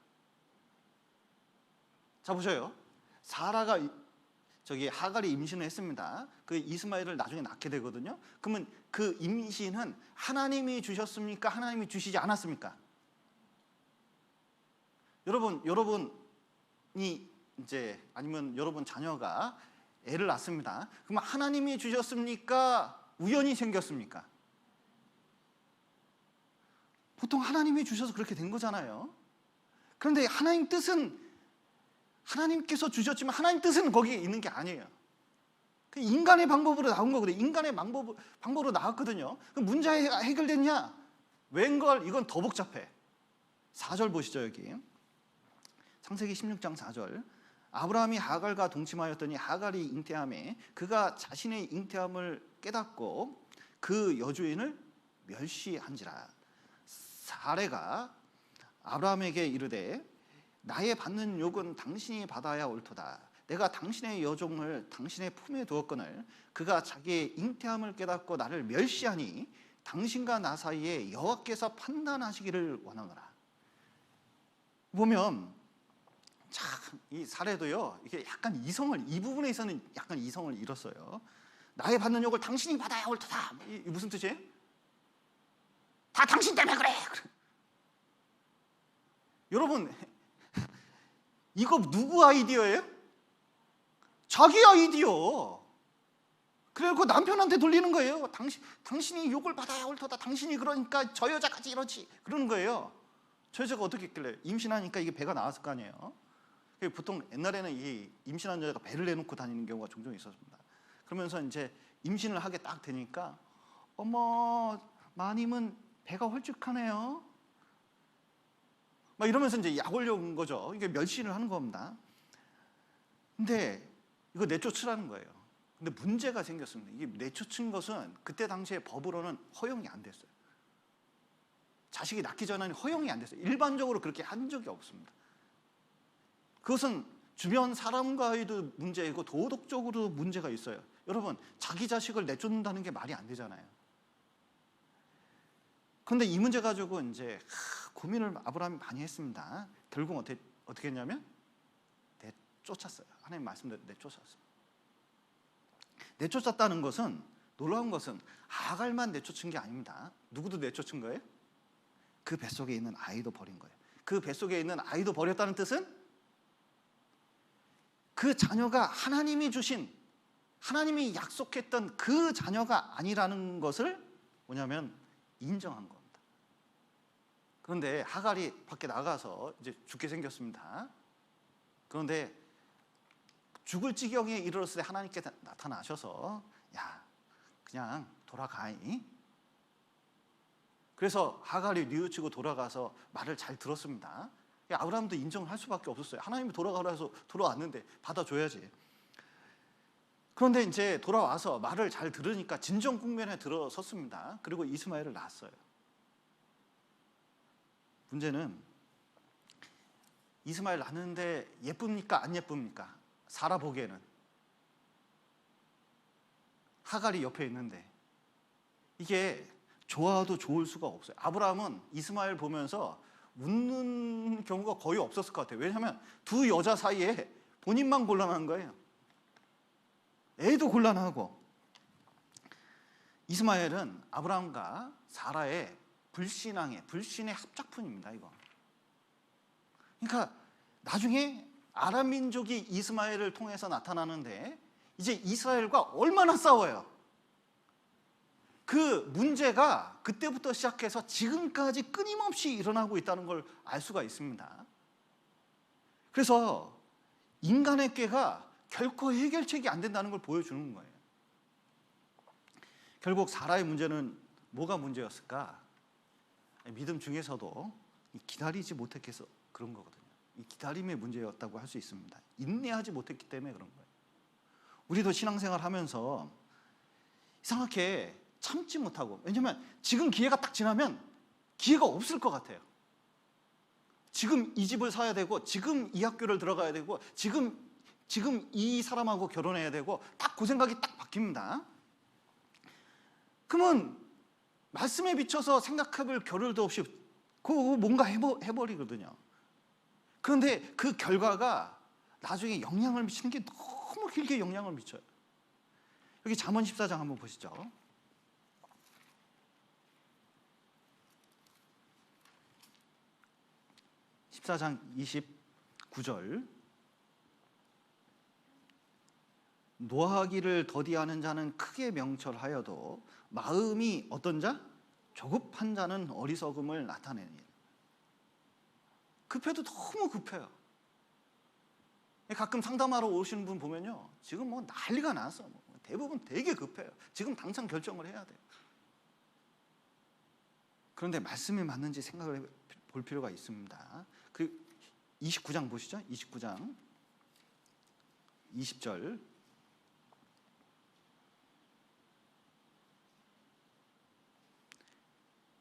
자, 보셔요. 사라가 하갈이 임신을 했습니다. 그 이스마엘을 나중에 낳게 되거든요. 그러면 그 임신은 하나님이 주셨습니까? 하나님이 주시지 않았습니까? 여러분이 이제, 아니면 여러분 자녀가 애를 낳습니다. 그러면 하나님이 주셨습니까? 우연히 생겼습니까? 보통 하나님이 주셔서 그렇게 된 거잖아요. 그런데 하나님 뜻은, 하나님께서 주셨지만 하나님 뜻은 거기에 있는 게 아니에요. 그 인간의 방법으로 나온 거거든요. 인간의 방법으로 나왔거든요. 그 문제가 해결됐냐? 웬걸, 이건 더 복잡해. 4절 보시죠. 여기 창세기 16장 4절. 아브라함이 하갈과 동침하였더니 하갈이 잉태함에 그가 자신의 잉태함을 깨닫고 그 여주인을 멸시한지라. 사레가 아브라함에게 이르되 나의 받는 욕은 당신이 받아야 옳도다. 내가 당신의 여종을 당신의 품에 두었거늘 그가 자기의 잉태함을 깨닫고 나를 멸시하니 당신과 나 사이에 여호와께서 판단하시기를 원하노라. 보면 참 이 사례도요, 이게 약간 이 부분에 있어서는 약간 이성을 잃었어요. 나의 받는 욕을 당신이 받아야 옳도다. 이 무슨 뜻이에요? 다 당신 때문에 그래. 여러분, 이거 누구 아이디어예요? 자기 아이디어. 그리고 남편한테 돌리는 거예요. 당신이 욕을 받아야 옳도다. 당신이 그러니까 저 여자까지 이러지. 그러는 거예요. 저 여자가 어떻게 했길래? 임신하니까 이게 배가 나왔을 거 아니에요. 보통 옛날에는 이 임신한 여자가 배를 내놓고 다니는 경우가 종종 있었습니다. 그러면서 이제 임신을 하게 딱 되니까 어머, 마님은 배가 홀쭉하네요. 막 이러면서 이제 약 올려온 거죠. 이게 멸시를 하는 겁니다. 근데 이거 내쫓으라는 거예요. 근데 문제가 생겼습니다. 이게 내쫓은 것은 그때 당시에 법으로는 허용이 안 됐어요. 자식이 낳기 전에는 허용이 안 됐어요. 일반적으로 그렇게 한 적이 없습니다. 그것은 주변 사람과의도 문제이고 도덕적으로도 문제가 있어요. 여러분, 자기 자식을 내쫓는다는 게 말이 안 되잖아요. 그런데 이 문제 가지고 이제 고민을 아브라함이 많이 했습니다. 결국 어떻게 했냐면 내쫓았어요. 하나님 말씀대로 내쫓았어요. 내쫓았다는 것은, 놀라운 것은 하갈만 내쫓은 게 아닙니다. 누구도 내쫓은 거예요? 그 뱃속에 있는 아이도 버린 거예요. 그 뱃속에 있는 아이도 버렸다는 뜻은 그 자녀가 하나님이 주신, 하나님이 약속했던 그 자녀가 아니라는 것을 뭐냐면 인정한 겁니다. 그런데 하갈이 밖에 나가서 이제 죽게 생겼습니다. 그런데 죽을 지경에 이르렀을 때 하나님께 나타나셔서 야, 그냥 돌아가이. 그래서 하갈이 뉘우치고 돌아가서 말을 잘 들었습니다. 아브라함도 인정을 할 수밖에 없었어요. 하나님이 돌아가라 해서 돌아왔는데 받아줘야지. 그런데 이제 돌아와서 말을 잘 들으니까 진정 국면에 들어섰습니다. 그리고 이스마엘을 낳았어요. 문제는 이스마엘 낳는데 예쁩니까? 안 예쁩니까? 사라 보기에는. 하갈이 옆에 있는데 이게 좋아도 좋을 수가 없어요. 아브라함은 이스마엘 보면서 웃는 경우가 거의 없었을 것 같아요. 왜냐하면 두 여자 사이에 본인만 곤란한 거예요. 애도 곤란하고. 이스마엘은 아브라함과 사라의 불신의 합작품입니다. 이거. 그러니까 나중에 아람 민족이 이스마엘을 통해서 나타나는데 이제 이스라엘과 얼마나 싸워요. 그 문제가 그때부터 시작해서 지금까지 끊임없이 일어나고 있다는 걸 알 수가 있습니다. 그래서 인간의 꾀가 결코 해결책이 안 된다는 걸 보여주는 거예요. 결국 사라의 문제는 뭐가 문제였을까? 믿음 중에서도 기다리지 못했겠어 그런 거거든요. 이 기다림의 문제였다고 할 수 있습니다. 인내하지 못했기 때문에 그런 거예요. 우리도 신앙생활 하면서 이상하게 참지 못하고, 왜냐하면 지금 기회가 딱 지나면 기회가 없을 것 같아요. 지금 이 집을 사야 되고, 지금 이 학교를 들어가야 되고, 지금 이 사람하고 결혼해야 되고, 딱 그 생각이 딱 바뀝니다. 그러면 말씀에 비춰서 생각해볼 겨를도 없이 그거 뭔가 해버리거든요. 그런데 그 결과가 나중에 영향을 미치는 게 너무 길게 영향을 미쳐요. 여기 잠언 14장 한번 보시죠. 14장 29절. 노하기를 더디하는 자는 크게 명철하여도 마음이 어떤 자? 조급한 자는 어리석음을 나타내니. 급해도 너무 급해요. 가끔 상담하러 오시는 분 보면요, 지금 뭐 난리가 났어. 대부분 되게 급해요. 지금 당장 결정을 해야 돼요. 그런데 말씀이 맞는지 생각을 볼 필요가 있습니다. 그 29장 보시죠. 29장 20절.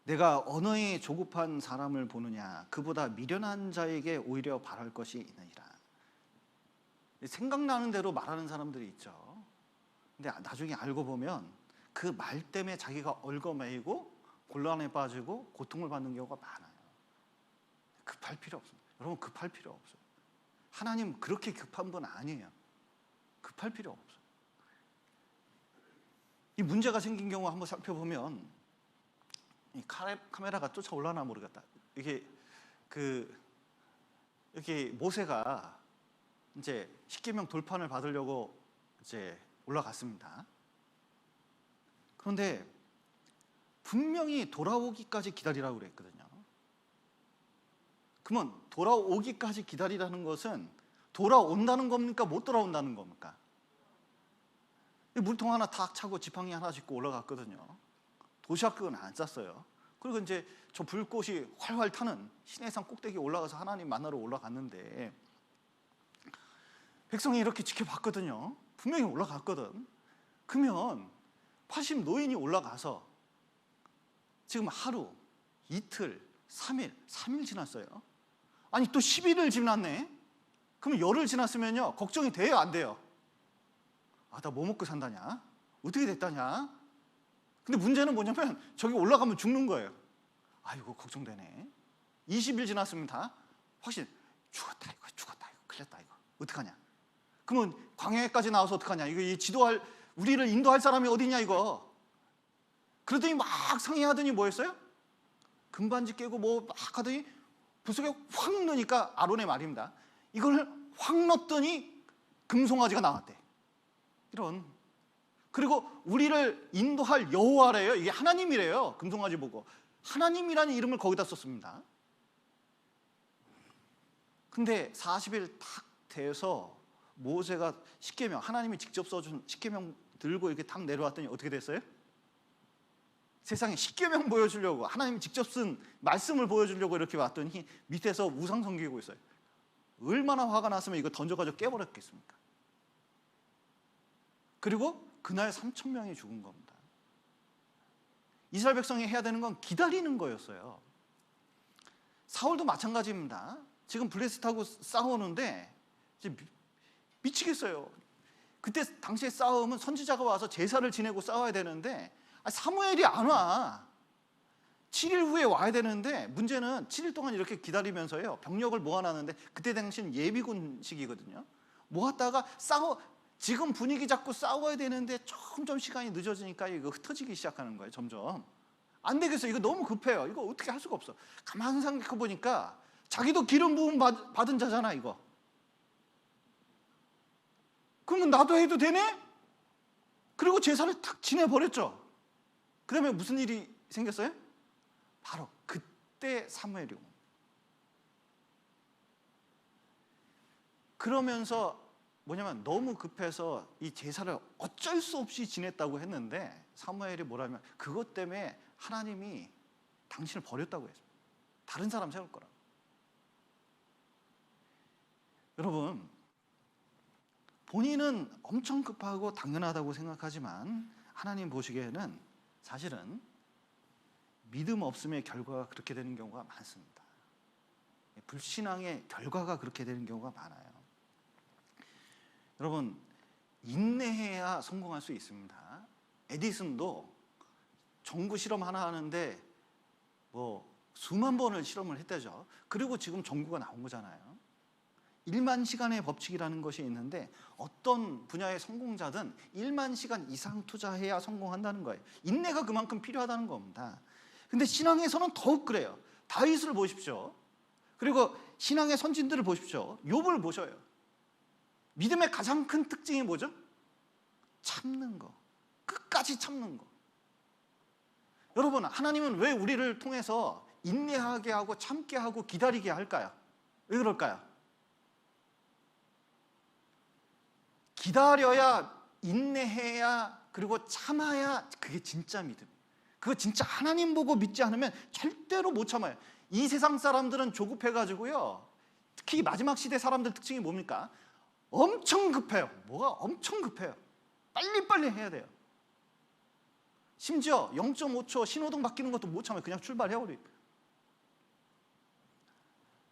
내가 언어에 조급한 사람을 보느냐, 그보다 미련한 자에게 오히려 바랄 것이 있느니라. 생각나는 대로 말하는 사람들이 있죠. 근데 나중에 알고 보면 그 말 때문에 자기가 얽어매이고 곤란에 빠지고 고통을 받는 경우가 많아요. 급할 필요 없습니다. 여러분, 급할 필요 없어요. 하나님 그렇게 급한 분 아니에요. 급할 필요 없어요. 이 문제가 생긴 경우 한번 살펴보면, 이 카메라가 쫓아올라나 모르겠다. 이게 이렇게 모세가 이제 십계명 돌판을 받으려고 이제 올라갔습니다. 그런데 분명히 돌아오기까지 기다리라고 그랬거든요. 그러면 돌아오기까지 기다리라는 것은 돌아온다는 겁니까? 못 돌아온다는 겁니까? 물통 하나 탁 차고 지팡이 하나 짚고 올라갔거든요. 도시락은 안 쌌어요. 그리고 이제 저 불꽃이 활활 타는 시내산 꼭대기에 올라가서 하나님 만나러 올라갔는데, 백성이 이렇게 지켜봤거든요. 분명히 올라갔거든. 그러면 80 노인이 올라가서 지금 하루, 이틀, 3일 지났어요. 아니 또 10일을 지났네. 그러면 열흘 지났으면요, 걱정이 돼요, 안 돼요? 아, 나 뭐 먹고 산다냐? 어떻게 됐다냐? 근데 문제는 뭐냐면 저기 올라가면 죽는 거예요. 아이고, 걱정되네. 20일 지났습니다. 확실히 죽었다 이거, 큰일 났다 이거. 어떡하냐? 그러면 광야에까지 나와서 어떡하냐? 이거 지도할, 우리를 인도할 사람이 어디냐 이거. 그러더니 막 상의하더니 뭐였어요? 금반지 깨고 뭐 막 하더니 붓속에 확 넣으니까, 아론의 말입니다. 이걸 확 넣었더니 금송아지가 나왔대. 이런. 그리고 우리를 인도할 여호와래요. 이게 하나님이래요. 금송아지 보고 하나님이라는 이름을 거기다 썼습니다. 근데 40일 탁 돼서 모세가 십계명, 하나님이 직접 써준 십계명 들고 이렇게 탁 내려왔더니 어떻게 됐어요? 세상에 십계명 보여주려고, 하나님이 직접 쓴 말씀을 보여주려고 이렇게 왔더니 밑에서 우상 섬기고 있어요. 얼마나 화가 났으면 이거 던져가지고 깨버렸겠습니까? 그리고 그날 3,000명이 죽은 겁니다. 이스라엘 백성이 해야 되는 건 기다리는 거였어요. 사울도 마찬가지입니다. 지금 블레셋하고 싸우는데 이제 미치겠어요. 그때 당시에 싸움은 선지자가 와서 제사를 지내고 싸워야 되는데 사무엘이 안 와. 7일 후에 와야 되는데, 문제는 7일 동안 이렇게 기다리면서요, 병력을 모아놨는데, 그때 당시는 예비군 시기거든요. 모았다가 지금 분위기 잡고 싸워야 되는데 점점 시간이 늦어지니까 이거 흩어지기 시작하는 거예요. 점점 안 되겠어요. 이거 너무 급해요. 이거 어떻게 할 수가 없어. 가만히 생각해 보니까 자기도 기름 부음 받은 자잖아 이거. 그러면 나도 해도 되네? 그리고 제사를 탁 지내버렸죠. 그러면 무슨 일이 생겼어요? 바로 그때 사무엘이 온. 그러면서 뭐냐면 너무 급해서 이 제사를 어쩔 수 없이 지냈다고 했는데, 사무엘이 뭐라면 그것 때문에 하나님이 당신을 버렸다고 했습니다. 다른 사람 세울 거라고. 여러분, 본인은 엄청 급하고 당연하다고 생각하지만 하나님 보시기에는 사실은 믿음 없음의 결과가 그렇게 되는 경우가 많습니다. 불신앙의 결과가 그렇게 되는 경우가 많아요. 여러분, 인내해야 성공할 수 있습니다. 에디슨도 전구 실험 하나 하는데 뭐 수만 번을 실험을 했대죠. 그리고 지금 전구가 나온 거잖아요. 1만 시간의 법칙이라는 것이 있는데, 어떤 분야의 성공자든 1만 시간 이상 투자해야 성공한다는 거예요. 인내가 그만큼 필요하다는 겁니다. 근데 신앙에서는 더욱 그래요. 다윗을 보십시오. 그리고 신앙의 선진들을 보십시오. 욥을 보셔요. 믿음의 가장 큰 특징이 뭐죠? 참는 거. 끝까지 참는 거. 여러분, 하나님은 왜 우리를 통해서 인내하게 하고 참게 하고 기다리게 할까요? 왜 그럴까요? 기다려야 인내해야, 그리고 참아야 그게 진짜 믿음. 그거 진짜 하나님 보고 믿지 않으면 절대로 못 참아요. 이 세상 사람들은 조급해가지고요, 특히 마지막 시대 사람들 특징이 뭡니까? 엄청 급해요. 뭐가 엄청 급해요. 빨리빨리 해야 돼요. 심지어 0.5초 신호등 바뀌는 것도 못 참아요. 그냥 출발해버려요.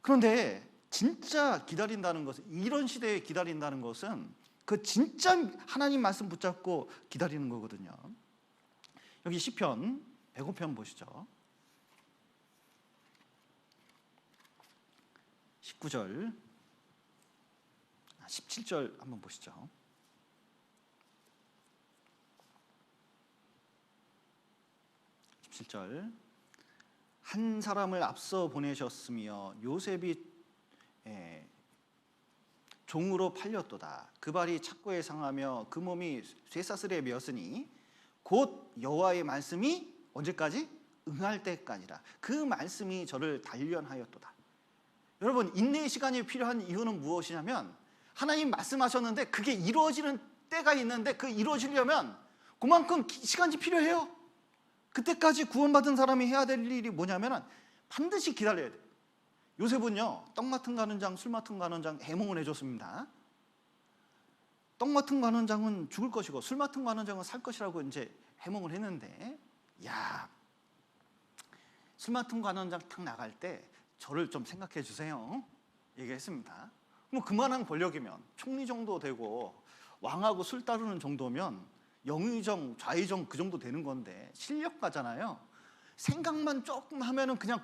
그런데 진짜 기다린다는 것은, 이런 시대에 기다린다는 것은 그 진짜 하나님 말씀 붙잡고 기다리는 거거든요. 여기 시편 105편 보시죠. 19절, 17절 한번 보시죠. 17절. 한 사람을 앞서 보내셨으며 요셉이 종으로 팔렸도다. 그 발이 착고에 상하며 그 몸이 쇠사슬에 메었으니 곧 여호와의 말씀이 언제까지? 응할 때까지라. 그 말씀이 저를 단련하였도다. 여러분, 인내의 시간이 필요한 이유는 무엇이냐면, 하나님 말씀하셨는데 그게 이루어지는 때가 있는데, 그 이루어지려면 그만큼 시간이 필요해요. 그때까지 구원받은 사람이 해야 될 일이 뭐냐면 반드시 기다려야 돼요. 요셉은요, 떡 맡은 가는장, 술 맡은 가는장 해몽을 해줬습니다. 떡 맡은 가는장은 죽을 것이고 술 맡은 가는장은 살 것이라고 이제 해몽을 했는데, 야, 술 맡은 가는장 탁 나갈 때 저를 좀 생각해 주세요 얘기했습니다. 뭐 그만한 권력이면 총리 정도 되고 왕하고 술 따르는 정도면 영의정, 좌의정 그 정도 되는 건데, 실력가잖아요. 생각만 조금 하면은 그냥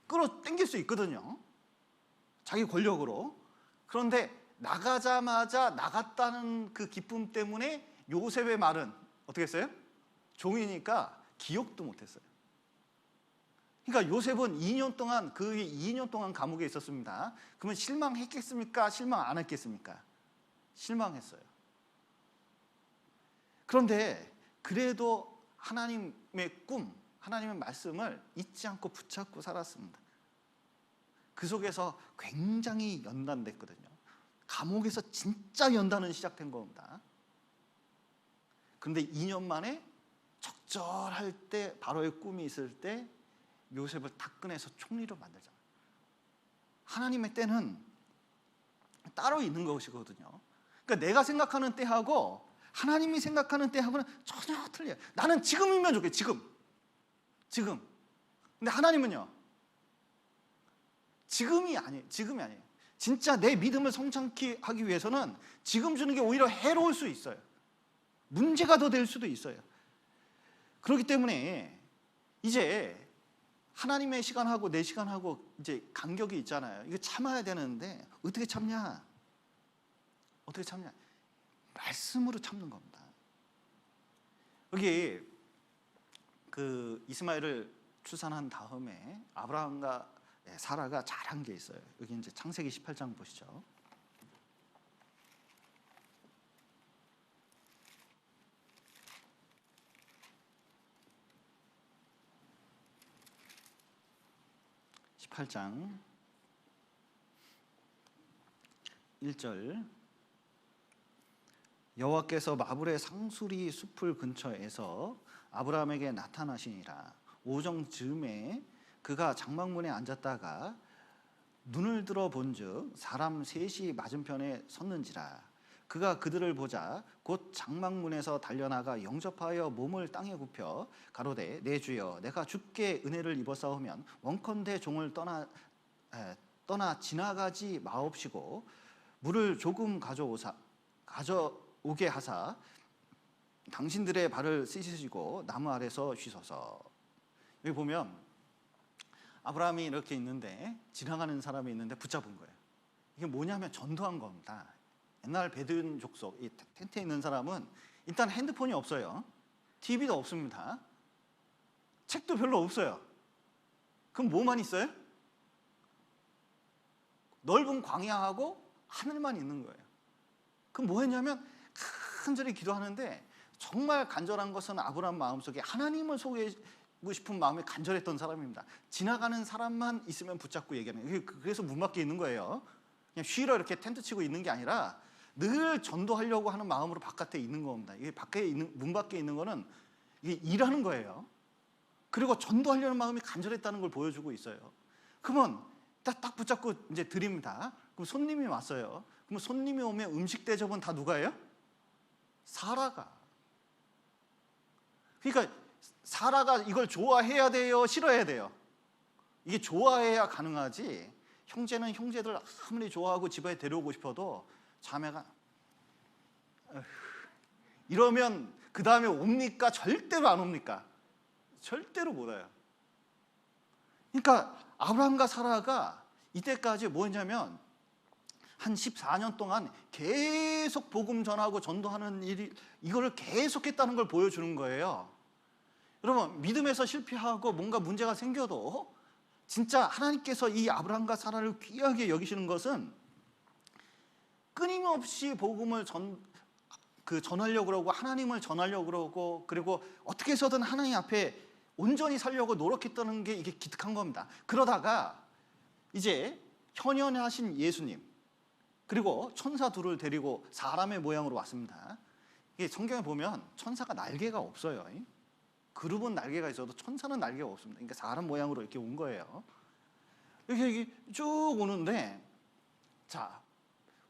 끌어당길 수 있거든요, 자기 권력으로. 그런데 나가자마자 나갔다는 그 기쁨 때문에 요셉의 말은 어떻게 했어요? 종이니까 기억도 못했어요. 그러니까 요셉은 2년 동안, 그 2년 동안 감옥에 있었습니다. 그러면 실망했겠습니까? 실망 안 했겠습니까? 실망했어요. 그런데 그래도 하나님의 꿈, 하나님의 말씀을 잊지 않고 붙잡고 살았습니다. 그 속에서 굉장히 연단됐거든요. 감옥에서 진짜 연단은 시작된 겁니다. 그런데 2년 만에 적절할 때, 바로의 꿈이 있을 때 요셉을 탁 꺼내서 총리로 만들잖아요. 하나님의 때는 따로 있는 것이거든요. 그러니까 내가 생각하는 때하고 하나님이 생각하는 때하고는 전혀 틀려요. 나는 지금이면 좋겠어요. 지금. 근데 하나님은요, 지금이 아니에요. 진짜 내 믿음을 성장케 하기 위해서는 지금 주는 게 오히려 해로울 수 있어요. 문제가 더 될 수도 있어요. 그렇기 때문에 이제 하나님의 시간하고 내 시간하고 이제 간격이 있잖아요. 이거 참아야 되는데 어떻게 참냐? 말씀으로 참는 겁니다. 여기 그 이스마엘을 출산한 다음에 아브라함과 사라가 잘한 게 있어요. 여기 이제 창세기 18장 보시죠. (18장) 1절. 여호와께서 마불의 상수리 숲을 근처에서 아브라함에게 나타나시니라. 오정 즈음에 그가 장막문에 앉았다가 눈을 들어 본즉 사람 셋이 맞은편에 섰는지라. 그가 그들을 보자 곧 장막문에서 달려나가 영접하여 몸을 땅에 굽혀 가로되, 내 주여, 내가 주께 은혜를 입었사오면 원컨대 종을 떠나 지나가지 마옵시고 물을 조금 가져오게 하사 당신들의 발을 씻으시고 나무 아래서 쉬소서. 여기 보면 아브라함이 이렇게 있는데, 지나가는 사람이 있는데 붙잡은 거예요. 이게 뭐냐면 전도한 겁니다. 옛날 베두인 족속, 이 텐트에 있는 사람은 일단 핸드폰이 없어요. TV도 없습니다. 책도 별로 없어요. 그럼 뭐만 있어요? 넓은 광야하고 하늘만 있는 거예요. 그럼 뭐 했냐면 간절히 기도하는데, 정말 간절한 것은 아브라함 마음속에 하나님을 소개하고 싶은 마음이 간절했던 사람입니다. 지나가는 사람만 있으면 붙잡고 얘기하는 거예요. 그래서 문 밖에 있는 거예요. 그냥 쉬러 이렇게 텐트 치고 있는 게 아니라 늘 전도하려고 하는 마음으로 바깥에 있는 겁니다. 이게 밖에 있는, 문 밖에 있는 거는 이게 일하는 거예요. 그리고 전도하려는 마음이 간절했다는 걸 보여주고 있어요. 그러면 딱 붙잡고 이제 드립니다. 그럼 손님이 왔어요. 그럼 손님이 오면 음식 대접은 다 누가 해요? 사라가. 그러니까 사라가 이걸 좋아해야 돼요? 싫어해야 돼요? 이게 좋아해야 가능하지. 형제는 형제들 아무리 좋아하고 집에 데려오고 싶어도 자매가 이러면 그 다음에 옵니까? 절대로 안 옵니까? 절대로 못 와요. 그러니까 아브라함과 사라가 이때까지 뭐였냐면 한 14년 동안 계속 복음 전하고 전도하는 일이 이거를 계속했다는 걸 보여주는 거예요. 여러분, 믿음에서 실패하고 뭔가 문제가 생겨도 진짜 하나님께서 이 아브라함과 사라를 귀하게 여기시는 것은 끊임없이 복음을 전하려고 그러고 하나님을 전하려고 그러고 그리고 어떻게 해서든 하나님 앞에 온전히 살려고 노력했다는 게 이게 기특한 겁니다. 그러다가 이제 현현하신 예수님 그리고 천사 둘을 데리고 사람의 모양으로 왔습니다. 이게 성경에 보면 천사가 날개가 없어요. 그룹은 날개가 있어도 천사는 날개가 없습니다. 그러니까 사람 모양으로 이렇게 온 거예요. 이렇게 쭉 오는데, 자,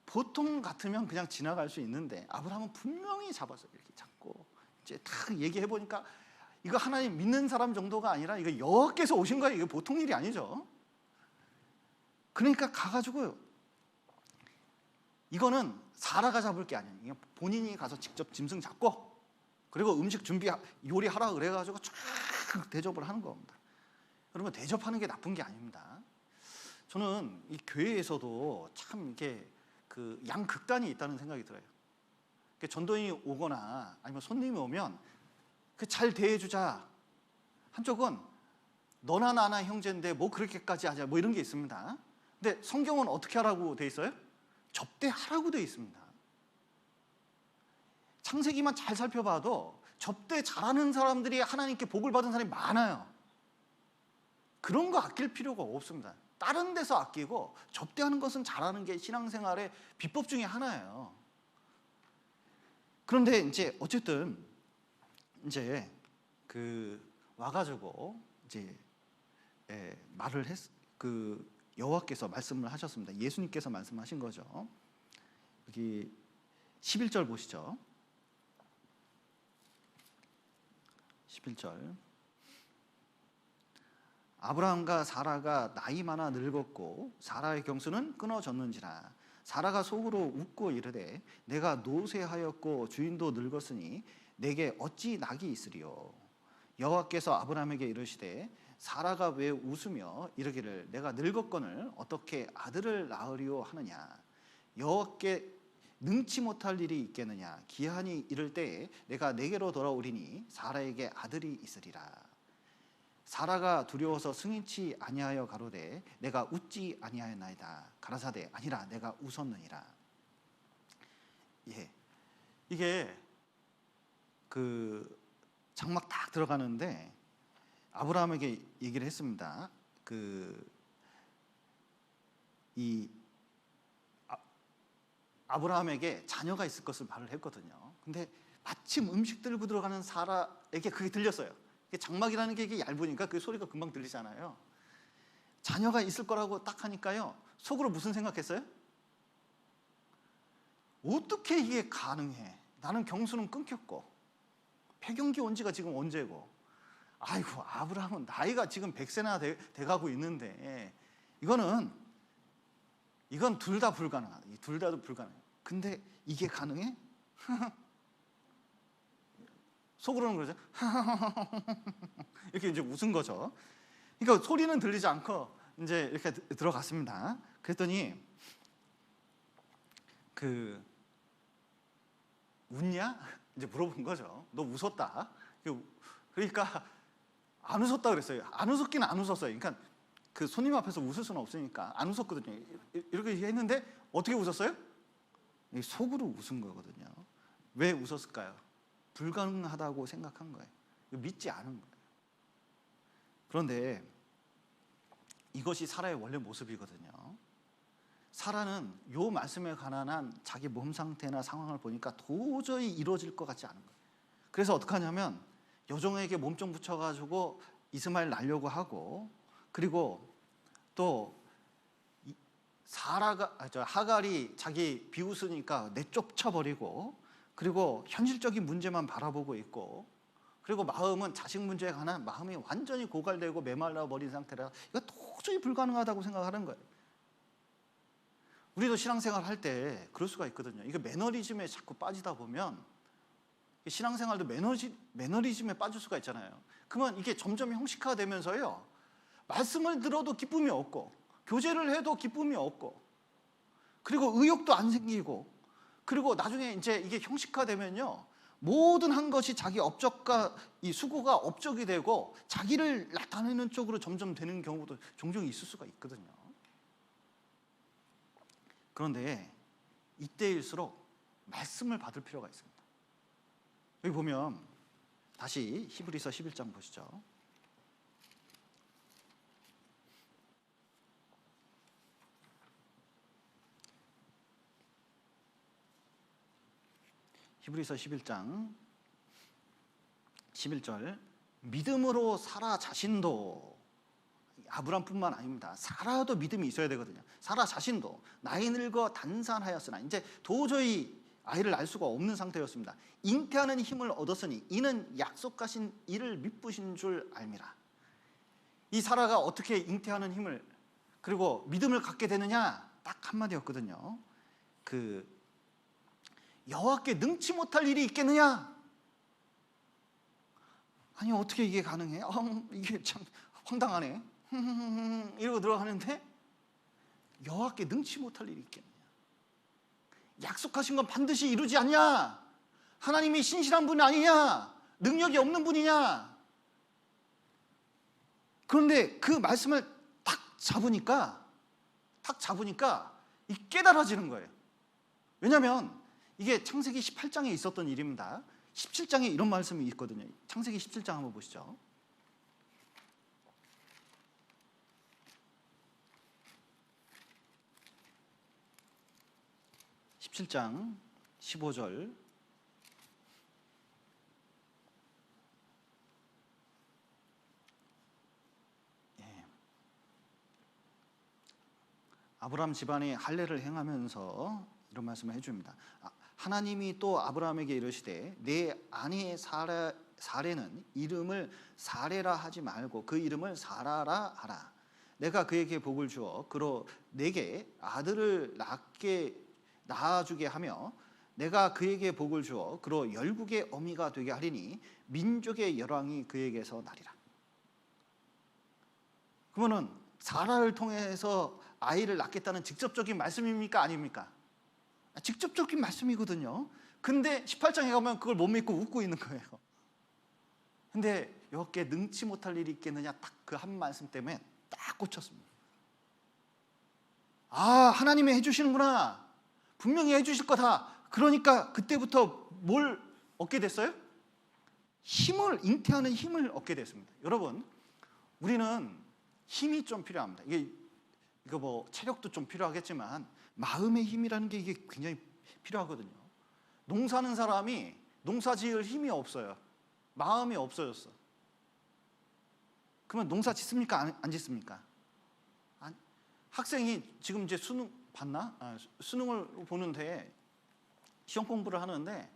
보통 같으면 그냥 지나갈 수 있는데 아브라함은 분명히 잡아서 이렇게 잡고 이제 딱 얘기해 보니까 이거 하나님 믿는 사람 정도가 아니라 이거 여호와께서 오신 거예요. 이거 보통 일이 아니죠. 그러니까 가가지고 이거는 사라가 잡을 게 아니에요. 본인이 가서 직접 짐승 잡고 그리고 음식 준비 요리하라 그래가지고 쫙 대접을 하는 겁니다. 여러분, 대접하는 게 나쁜 게 아닙니다. 저는 이 교회에서도 참 이게 그 양극단이 있다는 생각이 들어요. 전도인이 오거나 아니면 손님이 오면 그 잘 대해주자. 한쪽은 너나 나나 형제인데 뭐 그렇게까지 하자 뭐 이런 게 있습니다. 근데 성경은 어떻게 하라고 돼 있어요? 접대하라고 돼 있습니다. 창세기만 잘 살펴봐도 접대 잘하는 사람들이 하나님께 복을 받은 사람이 많아요. 그런 거 아낄 필요가 없습니다. 다른 데서 아끼고 접대하는 것은 잘하는 게 신앙생활의 비법 중에 하나예요. 그런데 이제 어쨌든 이제 그 와가지고 이제 말을 그 여호와께서 말씀을 하셨습니다. 예수님께서 말씀하신 거죠. 여기 11절 보시죠. 11절. 아브라함과 사라가 나이 많아 늙었고 사라의 경수는 끊어졌는지라. 사라가 속으로 웃고 이르되 내가 노쇠하였고 주인도 늙었으니 내게 어찌 낙이 있으리요. 여호와께서 아브라함에게 이르시되 사라가 왜 웃으며 이르기를 내가 늙었거늘 어떻게 아들을 낳으리요 하느냐. 여호와께 능치 못할 일이 있겠느냐. 기한이 이를 때에 내가 내게로 돌아오리니 사라에게 아들이 있으리라. 사라가 두려워서 승인치 아니하여 가로되 내가 웃지 아니하였나이다. 가라사대 아니라 내가 웃었느니라. 예, 이게 그 장막 딱 들어가는데 아브라함에게 얘기를 했습니다. 아브라함에게 자녀가 있을 것을 말을 했거든요. 근데 마침 음식 들고 들어가는 사라에게 그게 들렸어요. 장막이라는 게 이게 얇으니까 그 소리가 금방 들리잖아요. 자녀가 있을 거라고 딱 하니까요. 속으로 무슨 생각했어요? 어떻게 이게 가능해? 나는 경수는 끊겼고 폐경기 온 지가 지금 언제고, 아이고 아브라함은 나이가 지금 100세나 돼가고 있는데 이건 둘 다 불가능하다. 둘 다도 불가능해. 근데 이게 가능해? 속으로는 그러죠. 이렇게 이제 웃은 거죠. 그러니까 소리는 들리지 않고 이제 이렇게 들어갔습니다. 그랬더니 웃냐? 이제 물어본 거죠. 너 웃었다. 그러니까 안 웃었다 그랬어요. 안 웃었긴 안 웃었어요. 그러니까 그 손님 앞에서 웃을 수는 없으니까 안 웃었거든요. 이렇게 했는데 어떻게 웃었어요? 속으로 웃은 거거든요. 왜 웃었을까요? 불가능하다고 생각한 거예요. 믿지 않은 거예요. 그런데 이것이 사라의 원래 모습이거든요. 사라는 요 말씀에 관한 자기 몸 상태나 상황을 보니까 도저히 이루어질 것 같지 않은 거예요. 그래서 어떻게 하냐면 여종에게 몸좀 붙여가지고 이스마엘 낳으려고 하고, 그리고 또 하갈이 자기 비웃으니까 내쫓아버리고, 그리고 현실적인 문제만 바라보고 있고, 그리고 마음은 자식 문제에 관한 마음이 완전히 고갈되고 메말라 버린 상태라 이거 도저히 불가능하다고 생각하는 거예요. 우리도 신앙생활 할 때 그럴 수가 있거든요. 이거 매너리즘에 자꾸 빠지다 보면 신앙생활도 매너리즘에 빠질 수가 있잖아요. 그러면 이게 점점 형식화되면서요, 말씀을 들어도 기쁨이 없고, 교제를 해도 기쁨이 없고, 그리고 의욕도 안 생기고, 그리고 나중에 이제 이게 형식화되면요, 모든 한 것이 자기 업적과 이 수고가 업적이 되고 자기를 나타내는 쪽으로 점점 되는 경우도 종종 있을 수가 있거든요. 그런데 이때일수록 말씀을 받을 필요가 있습니다. 여기 보면 다시 히브리서 11장 보시죠. 히브리서 11장 11절, 믿음으로 사라 자신도, 아브람뿐만 아닙니다. 사라도 믿음이 있어야 되거든요. 사라 자신도 나이 늙어 단산하였으나, 이제 도저히 아이를 낳을 수가 없는 상태였습니다. 잉태하는 힘을 얻었으니 이는 약속하신 이를 미쁘신 줄 알미라. 이 사라가 어떻게 잉태하는 힘을 그리고 믿음을 갖게 되느냐, 딱 한마디였거든요. 여호와께 능치 못할 일이 있겠느냐? 아니 어떻게 이게 가능해? 이게 참 황당하네. 이러고 들어가는데 여호와께 능치 못할 일이 있겠느냐? 약속하신 건 반드시 이루지 않냐? 하나님이 신실한 분 아니냐? 능력이 없는 분이냐? 그런데 그 말씀을 탁 잡으니까 이 깨달아지는 거예요. 왜냐하면 이게 창세기 18장에 있었던 일입니다. 17장에 이런 말씀이 있거든요. 창세기 17장 한번 보시죠. 17장 15절, 아브라함 집안이 할례를 행하면서 이런 말씀을 해줍니다. 하나님이 또 아브라함에게 이르시되 내 아내 사레는 이름을 사레라 하지 말고 그 이름을 사라라 하라. 내가 그에게 복을 주어 그로 내게 아들을 낳아주게 하며 내가 그에게 복을 주어 그로 열국의 어미가 되게 하리니 민족의 열왕이 그에게서 나리라. 그러면은 사라를 통해서 아이를 낳겠다는 직접적인 말씀입니까? 아닙니까? 직접적인 말씀이거든요. 근데 18장에 가면 그걸 못 믿고 웃고 있는 거예요. 근데 여호와께 능치 못할 일이 있겠느냐, 딱 그 한 말씀 때문에 딱 꽂혔습니다. 하나님이 해주시는구나, 분명히 해주실 거다. 그러니까 그때부터 뭘 얻게 됐어요? 잉태하는 힘을 얻게 됐습니다. 여러분, 우리는 힘이 좀 필요합니다. 이거 뭐 체력도 좀 필요하겠지만 마음의 힘이라는 게 이게 굉장히 필요하거든요. 농사하는 사람이 농사 지을 힘이 없어요. 마음이 없어졌어. 그러면 농사 짓습니까? 안 짓습니까? 학생이 지금 이제 수능 봤나? 수능을 보는데 시험 공부를 하는데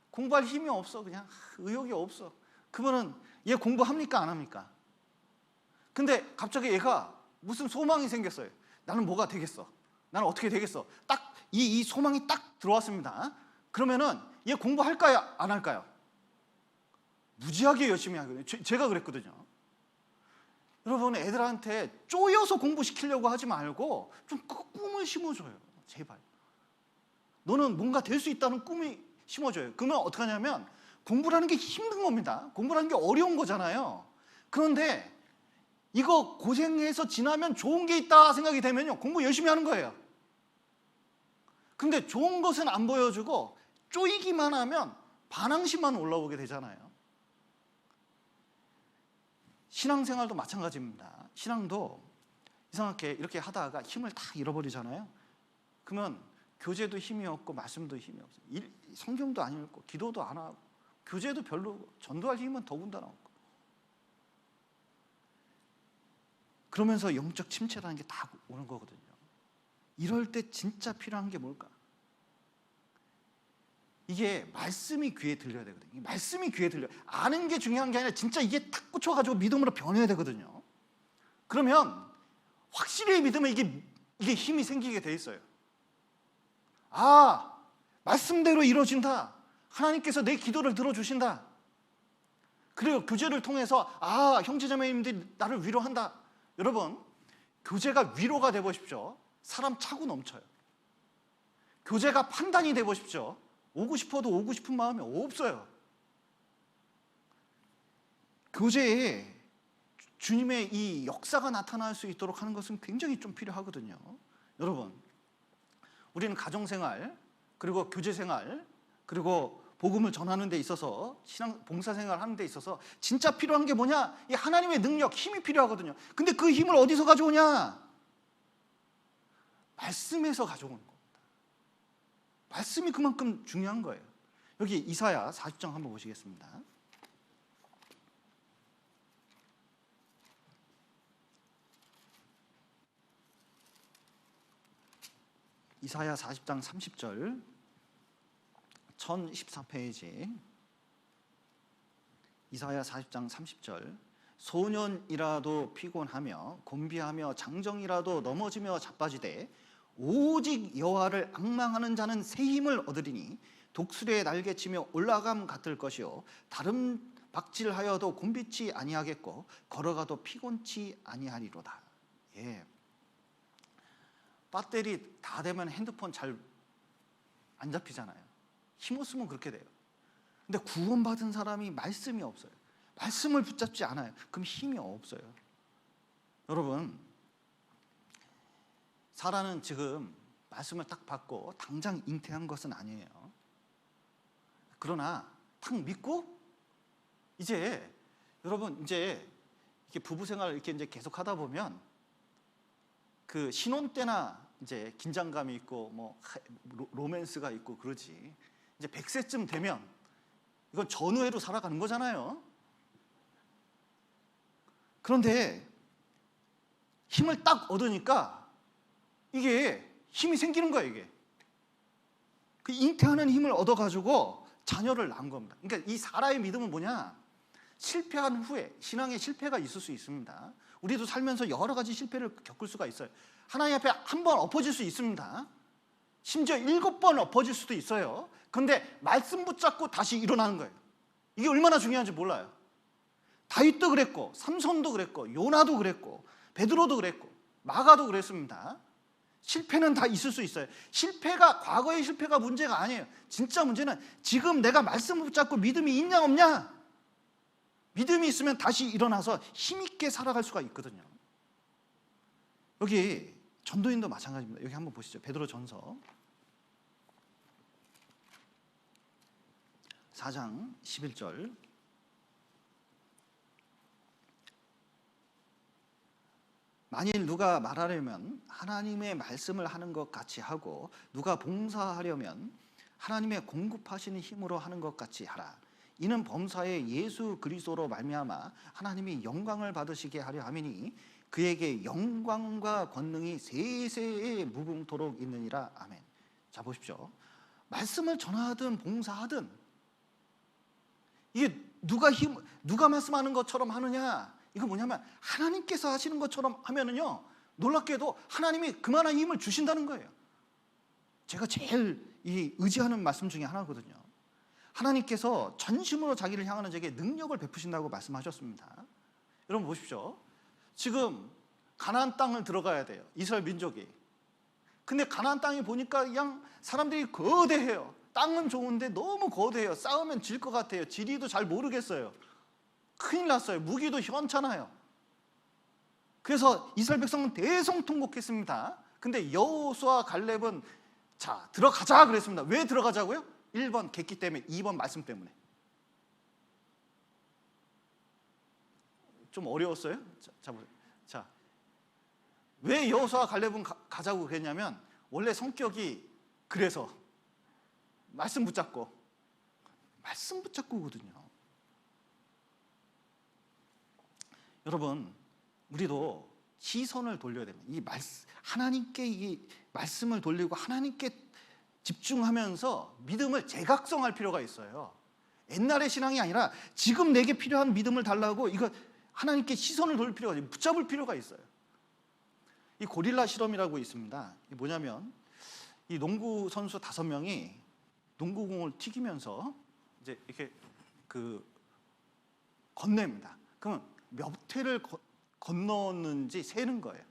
공부할 힘이 없어. 그냥 의욕이 없어. 그러면은 얘 공부합니까? 안 합니까? 근데 갑자기 얘가 무슨 소망이 생겼어요. 나는 뭐가 되겠어? 나는 어떻게 되겠어? 딱 이 소망이 딱 들어왔습니다. 그러면은 얘 공부할까요? 안 할까요? 무지하게 열심히 하거든요. 제가 그랬거든요. 여러분, 애들한테 쪼여서 공부시키려고 하지 말고 좀 꿈을 심어줘요. 제발. 너는 뭔가 될 수 있다는 꿈이 심어줘요. 그러면 어떻게 하냐면 공부라는 게 힘든 겁니다. 공부라는 게 어려운 거잖아요. 그런데 이거 고생해서 지나면 좋은 게 있다 생각이 되면요, 공부 열심히 하는 거예요. 근데 좋은 것은 안 보여주고 쪼이기만 하면 반항심만 올라오게 되잖아요. 신앙생활도 마찬가지입니다. 신앙도 이상하게 이렇게 하다가 힘을 다 잃어버리잖아요. 그러면 교제도 힘이 없고 말씀도 힘이 없어요. 성경도 안 읽고 기도도 안 하고 교제도 별로, 전도할 힘은 더군다나 없고. 그러면서 영적 침체라는 게 다 오는 거거든요. 이럴 때 진짜 필요한 게 뭘까? 이게 말씀이 귀에 들려야 되거든요. 말씀이 귀에 들려. 아는 게 중요한 게 아니라 진짜 이게 탁 꽂혀가지고 믿음으로 변해야 되거든요. 그러면 확실히 믿으면 이게 힘이 생기게 돼 있어요. 아, 말씀대로 이루어진다. 하나님께서 내 기도를 들어주신다. 그리고 교제를 통해서 형제자매님들이 나를 위로한다. 여러분, 교제가 위로가 돼 보십시오. 사람 차고 넘쳐요. 교제가 판단이 돼 보십시오. 오고 싶어도 오고 싶은 마음이 없어요. 교제에 주님의 이 역사가 나타날 수 있도록 하는 것은 굉장히 좀 필요하거든요. 여러분, 우리는 가정생활, 그리고 교제생활, 그리고 복음을 전하는 데 있어서, 신앙 봉사생활 하는 데 있어서 진짜 필요한 게 뭐냐? 이 하나님의 능력, 힘이 필요하거든요. 근데 그 힘을 어디서 가져오냐? 말씀에서 가져오는 겁니다. 말씀이 그만큼 중요한 거예요. 여기 이사야 40장 한번 보시겠습니다. 이사야 40장 30절, 1014페이지. 이사야 40장 30절. 소년이라도 피곤하며 곤비하며 장정이라도 넘어지며 자빠지되 오직 여호와를 앙망하는 자는 새 힘을 얻으리니 독수리의 날개치며 올라감 같을 것이요 다른 박질하여도 곤비치 아니하겠고 걸어가도 피곤치 아니하리로다. 예. 배터리 다 되면 핸드폰 잘 안 잡히잖아요. 힘없으면 그렇게 돼요. 근데 구원받은 사람이 말씀이 없어요. 말씀을 붙잡지 않아요. 그럼 힘이 없어요. 여러분, 사라는 지금 말씀을 딱 받고 당장 잉태한 것은 아니에요. 그러나 딱 믿고 이제 여러분 이제 이렇게 부부 생활을 이렇게 이제 계속 하다 보면 그 신혼 때나 이제 긴장감이 있고 뭐 로맨스가 있고 그러지. 이제 100세쯤 되면 이건 전우회로 살아가는 거잖아요. 그런데 힘을 딱 얻으니까 이게 힘이 생기는 거예요. 이게 그 잉태하는 힘을 얻어가지고 자녀를 낳은 겁니다. 그러니까 이 사라의 믿음은 뭐냐? 실패한 후에 신앙에 실패가 있을 수 있습니다. 우리도 살면서 여러 가지 실패를 겪을 수가 있어요. 하나님 앞에 한 번 엎어질 수 있습니다. 심지어 7번 엎어질 수도 있어요. 그런데 말씀 붙잡고 다시 일어나는 거예요. 이게 얼마나 중요한지 몰라요. 다윗도 그랬고 삼손도 그랬고 요나도 그랬고 베드로도 그랬고 마가도 그랬습니다. 실패는 다 있을 수 있어요. 과거의 실패가 문제가 아니에요. 진짜 문제는 지금 내가 말씀을 붙잡고 믿음이 있냐 없냐. 믿음이 있으면 다시 일어나서 힘있게 살아갈 수가 있거든요. 여기 전도인도 마찬가지입니다. 여기 한번 보시죠. 베드로 전서 4장 11절. 만일 누가 말하려면 하나님의 말씀을 하는 것 같이 하고 누가 봉사하려면 하나님의 공급하시는 힘으로 하는 것 같이 하라. 이는 범사에 예수 그리스도로 말미암아 하나님이 영광을 받으시게 하려 함이니 그에게 영광과 권능이 세세에 무궁토록 있느니라. 아멘. 자, 보십시오. 말씀을 전하든 봉사하든 이게 누가 말씀하는 것처럼 하느냐? 이거 뭐냐면 하나님께서 하시는 것처럼 하면은요, 놀랍게도 하나님이 그만한 힘을 주신다는 거예요. 제가 제일 의지하는 말씀 중에 하나거든요. 하나님께서 전심으로 자기를 향하는 자에게 능력을 베푸신다고 말씀하셨습니다. 여러분 보십시오. 지금 가나안 땅을 들어가야 돼요. 이스라엘 민족이. 근데 가나안 땅에 보니까 그냥 사람들이 거대해요. 땅은 좋은데 너무 거대해요. 싸우면 질 것 같아요. 지리도 잘 모르겠어요. 큰일 났어요. 무기도 현찮아요. 그래서 이스라엘 백성은 대성통곡했습니다. 근데 여호수아 갈렙은 자, 들어가자 그랬습니다. 왜 들어가자고요? 1번 객기 때문에, 2번 말씀 때문에. 좀 어려웠어요? 자, 왜 여호수아 갈렙은 가자고 그랬냐면 원래 성격이 그래서 말씀 붙잡고 오거든요. 여러분, 우리도 시선을 돌려야 됩니다. 이 하나님께 이 말씀을 돌리고 하나님께 집중하면서 믿음을 재각성할 필요가 있어요. 옛날의 신앙이 아니라 지금 내게 필요한 믿음을 달라고 이거 하나님께 시선을 돌릴 필요가 있어요. 붙잡을 필요가 있어요. 이 고릴라 실험이라고 있습니다. 이게 뭐냐면 이 농구 선수 5명이 농구공을 튀기면서 이제 이렇게 건넵니다. 그러면 몇 회를 건너는지 세는 거예요.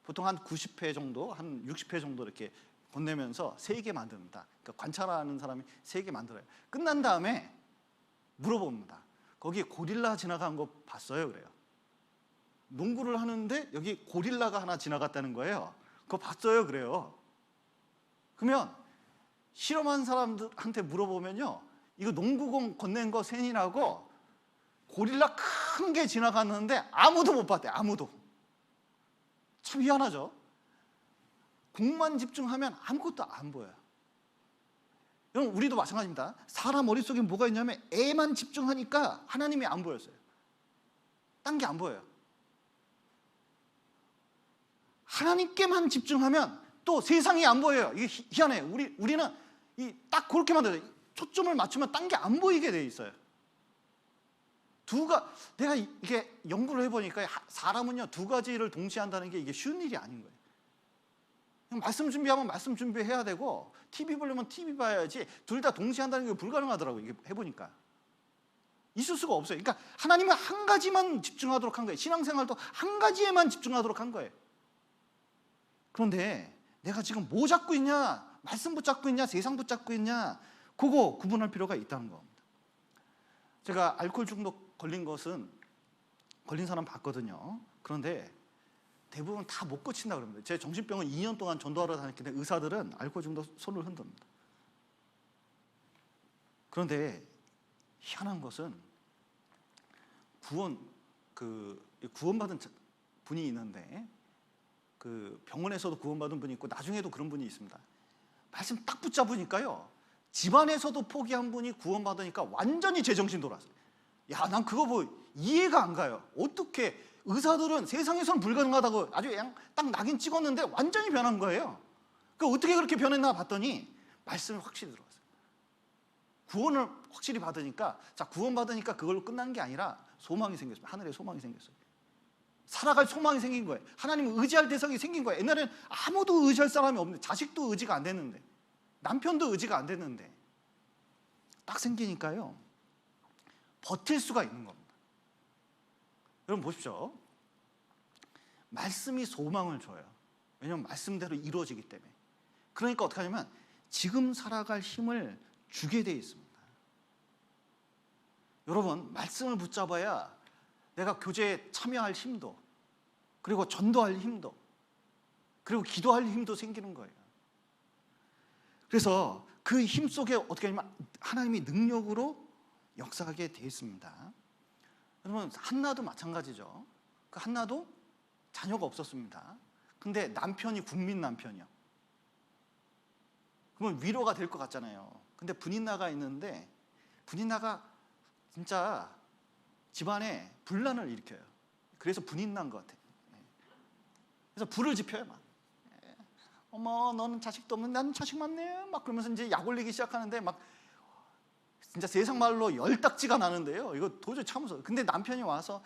보통 한 90회 정도, 한 60회 정도 이렇게 건네면서 세게 만듭니다. 그러니까 관찰하는 사람이 세게 만들어요. 끝난 다음에 물어봅니다. 거기 고릴라 지나간 거 봤어요? 그래요. 농구를 하는데 여기 고릴라가 하나 지나갔다는 거예요. 그거 봤어요? 그래요. 그러면 실험한 사람들한테 물어보면요, 이거 농구공 건넨 거 세니라고 고릴라 큰 게 지나갔는데 아무도 못 봤대요. 아무도. 참 희한하죠. 공만 집중하면 아무것도 안 보여요. 여러분, 우리도 마찬가지입니다. 사람 머릿속에 뭐가 있냐면 애만 집중하니까 하나님이 안 보였어요. 딴 게 안 보여요. 하나님께만 집중하면 또 세상이 안 보여요. 이게 희한해요. 우리는 딱 그렇게 만들어요. 초점을 맞추면 딴 게 안 보이게 돼 있어요. 내가 이게 연구를 해보니까 사람은요, 2가지를 동시에 한다는 게 이게 쉬운 일이 아닌 거예요. 그냥 말씀 준비하면 말씀 준비해야 되고, TV 보려면 TV 봐야지, 둘 다 동시에 한다는 게 불가능하더라고요. 이게 해보니까. 있을 수가 없어요. 그러니까 하나님은 한 가지만 집중하도록 한 거예요. 신앙생활도 한 가지에만 집중하도록 한 거예요. 그런데 내가 지금 뭐 잡고 있냐, 말씀 붙잡고 있냐, 세상 붙잡고 있냐, 그거 구분할 필요가 있다는 겁니다. 제가 알코올 중독 걸린 사람 봤거든요. 그런데 대부분 다 못 고친다 그럽니다. 제 정신병원 2년 동안 전도하러 다녔는데 의사들은 알코올 중독 손을 흔듭니다. 그런데 희한한 것은 구원받은 분이 있는데 병원에서도 구원받은 분이 있고 나중에도 그런 분이 있습니다. 말씀 딱 붙잡으니까요, 집안에서도 포기한 분이 구원받으니까 완전히 제정신 돌아왔어요. 야, 난 그거 이해가 안 가요. 어떻게 의사들은 세상에서는 불가능하다고 아주 그냥 딱 낙인 찍었는데 완전히 변한 거예요. 어떻게 그렇게 변했나 봤더니 말씀이 확실히 들어왔어요. 구원을 확실히 받으니까, 구원받으니까 그걸로 끝난 게 아니라 소망이 생겼어요. 하늘에 소망이 생겼어요. 살아갈 소망이 생긴 거예요. 하나님을 의지할 대상이 생긴 거예요. 옛날에는 아무도 의지할 사람이 없는데, 자식도 의지가 안 됐는데, 남편도 의지가 안 됐는데, 딱 생기니까요, 버틸 수가 있는 겁니다. 여러분 보십시오. 말씀이 소망을 줘요. 왜냐하면 말씀대로 이루어지기 때문에. 그러니까 어떻게 하냐면 지금 살아갈 힘을 주게 돼 있습니다. 여러분, 말씀을 붙잡아야 내가 교제에 참여할 힘도, 그리고 전도할 힘도, 그리고 기도할 힘도 생기는 거예요. 그래서 그 힘 속에 어떻게 하냐면 하나님이 능력으로 역사하게 돼 있습니다. 여러분, 한나도 마찬가지죠. 그 한나도 자녀가 없었습니다. 근데 남편이 국민 남편이요. 그러면 위로가 될 것 같잖아요. 근데 분인나가 있는데 분인나가 진짜 집안에 분란을 일으켜요. 그래서 분인나인 것 같아요. 그래서 불을 지펴요. 막. 어머, 너는 자식도 없는데 나는 자식 많네. 막 그러면서 이제 약 올리기 시작하는데 막 진짜 세상 말로 열딱지가 나는데요. 이거 도저히 참으서. 근데 남편이 와서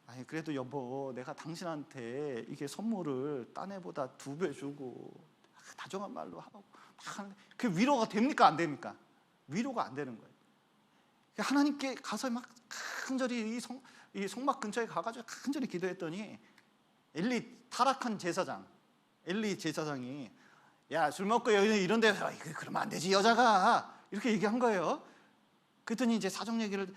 아니, 그래도 여보, 내가 당신한테 이게 선물을 딴 애보다 2배 주고 다정한 말로 하고 막 하는데 그게 위로가 됩니까? 안 됩니까? 위로가 안 되는 거예요. 하나님께 가서 막 간절히 이 성막 근처에 가가지고 간절히 기도했더니 타락한 제사장, 엘리 제사장이 야, 술 먹고 이런 데서 그러면 안 되지, 여자가 이렇게 얘기한 거예요. 그랬더니 이제 사정 얘기를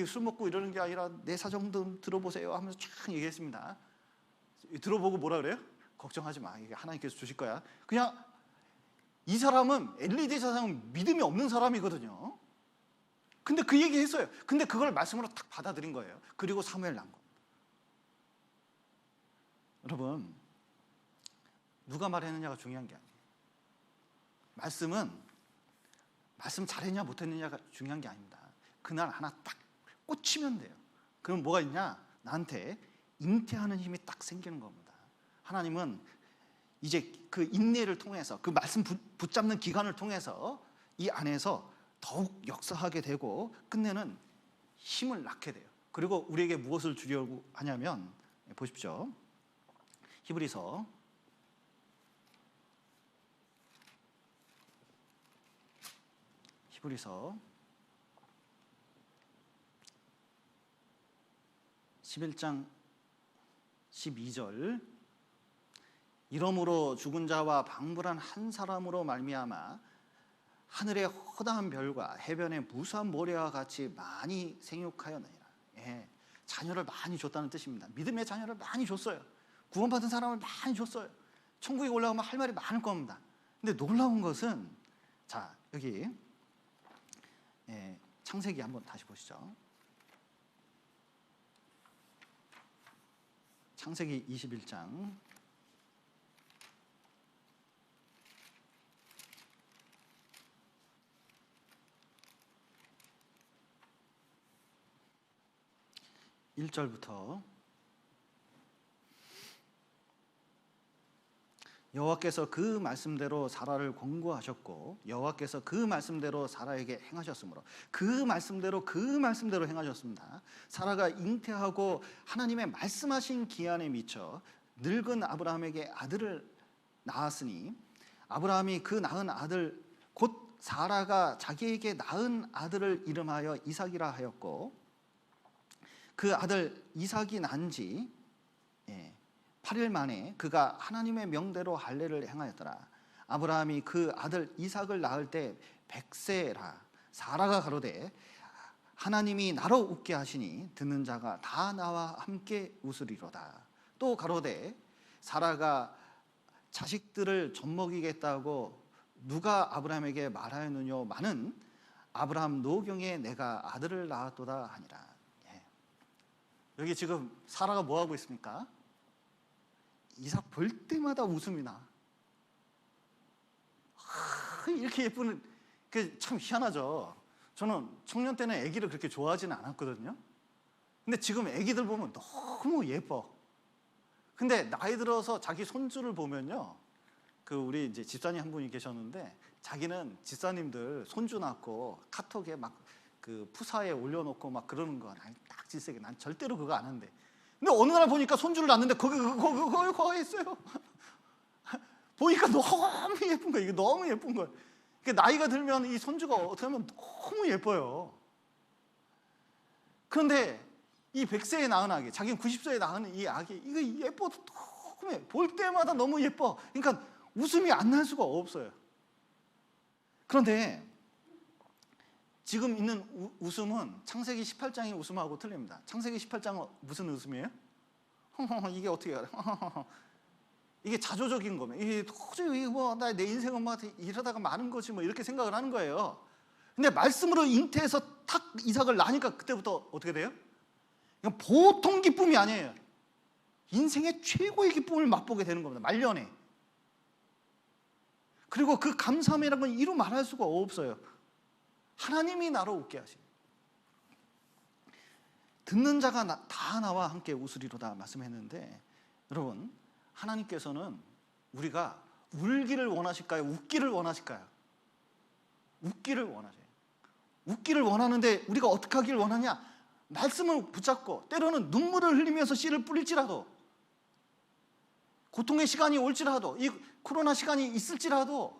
술 먹고 이러는 게 아니라 내 사정 좀 들어보세요 하면서 쫙 얘기했습니다. 들어보고 뭐라 그래요? 걱정하지 마, 이게 하나님께서 주실 거야. 그냥 이 사람은 엘리 제사장은 믿음이 없는 사람이거든요. 근데 그 얘기 했어요. 근데 그걸 말씀으로 딱 받아들인 거예요. 그리고 사무엘 난 거. 여러분, 누가 말했느냐가 중요한 게 아니에요. 말씀 잘했냐 못했느냐가 중요한 게 아닙니다. 그날 하나 딱 꽂히면 돼요. 그럼 뭐가 있냐? 나한테 잉태하는 힘이 딱 생기는 겁니다. 하나님은 이제 그 인내를 통해서, 그 말씀 붙잡는 기간을 통해서 이 안에서 더욱 역사하게 되고 끝내는 힘을 낳게 돼요. 그리고 우리에게 무엇을 주려고 하냐면, 보십시오. 히브리서 11장 12절, 이러므로 죽은 자와 방불한 한 사람으로 말미암아 하늘의 허다한 별과 해변의 무수한 모래와 같이 많이 생육하였느니라. 예, 자녀를 많이 줬다는 뜻입니다. 믿음의 자녀를 많이 줬어요. 구원받은 사람을 많이 줬어요. 천국에 올라가면 할 말이 많을 겁니다. 근데 놀라운 것은, 자, 여기 창세기 한번 다시 보시죠. 창세기 21장 1절부터 여호와께서 그 말씀대로 사라를 권고하셨고 여호와께서 그 말씀대로 사라에게 행하셨으므로 그 말씀대로 행하셨습니다. 사라가 잉태하고 하나님의 말씀하신 기한에 미쳐 늙은 아브라함에게 아들을 낳았으니 아브라함이 그 낳은 아들 곧 사라가 자기에게 낳은 아들을 이름하여 이삭이라 하였고 그 아들 이삭이 난지 8일 만에 그가 하나님의 명대로 할례를 행하였더라. 아브라함이 그 아들 이삭을 낳을 때 100세라. 사라가 가로되 하나님이 나로 웃게 하시니 듣는 자가 다 나와 함께 웃으리로다. 또 가로되 사라가 자식들을 젖먹이겠다고 누가 아브라함에게 말하였느뇨 마는 아브라함 노경에 내가 아들을 낳았도다 하니라. 여기 지금 사라가 뭐 하고 있습니까? 이삭 볼 때마다 웃음이 나. 이렇게 예쁜, 그 참 희한하죠. 저는 청년 때는 아기를 그렇게 좋아하지는 않았거든요. 근데 지금 아기들 보면 너무 예뻐. 근데 나이 들어서 자기 손주를 보면요, 그 우리 이제 집사님 한 분이 계셨는데 자기는 집사님들 손주 낳고 카톡에 막 그 푸사에 올려놓고 막 그러는 거 딱 질색이, 난 절대로 그거 안 하는데. 근데 어느 날 보니까 손주를 낳는데 거기 있어요. 보니까 너무 예쁜 거예요. 이게 너무 예쁜 거예요. 그러니까 나이가 들면 이 손주가 어떻게 하면 너무 예뻐요. 그런데 이 100세에 낳은 아기, 자기는 90세에 낳은 이 아기, 이거 예뻐도 너무 예뻐. 볼 때마다 너무 예뻐. 그러니까 웃음이 안 날 수가 없어요. 그런데 지금 있는 웃음은 창세기 18장의 웃음하고 틀립니다. 창세기 18장은 무슨 웃음이에요? 이게 어떻게 알아요? 이게 자조적인 거면, 이게 도저히 내 인생은 뭐 이러다가 마는 거지 뭐 이렇게 생각을 하는 거예요. 근데 말씀으로 잉태해서 탁 이삭을 낳으니까 그때부터 어떻게 돼요? 이건 보통 기쁨이 아니에요. 인생의 최고의 기쁨을 맛보게 되는 겁니다. 말년에. 그리고 그 감사함이라는 건 이루 말할 수가 없어요. 하나님이 나로 웃게 하시니 듣는 자가 다 나와 함께 웃으리로다 말씀했는데, 여러분, 하나님께서는 우리가 울기를 원하실까요? 웃기를 원하실까요? 웃기를 원하세요. 웃기를 원하는데 우리가 어떻게 하길 원하냐? 말씀을 붙잡고 때로는 눈물을 흘리면서 씨를 뿌릴지라도, 고통의 시간이 올지라도, 이 코로나 시간이 있을지라도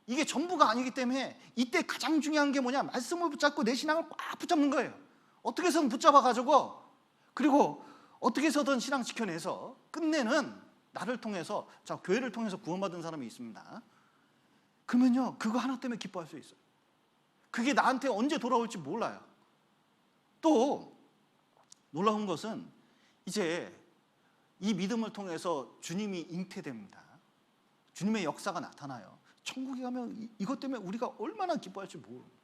이게 전부가 아니기 때문에 이때 가장 중요한 게 뭐냐? 말씀을 붙잡고 내 신앙을 꽉 붙잡는 거예요. 어떻게 해서든 붙잡아가지고, 그리고 어떻게 해서든 신앙 지켜내서 끝내는 나를 통해서, 자, 교회를 통해서 구원받은 사람이 있습니다. 그러면요, 그거 하나 때문에 기뻐할 수 있어요. 그게 나한테 언제 돌아올지 몰라요. 또 놀라운 것은 이제 이 믿음을 통해서 주님이 잉태됩니다. 주님의 역사가 나타나요. 천국에 가면 이것 때문에 우리가 얼마나 기뻐할지 모릅니다.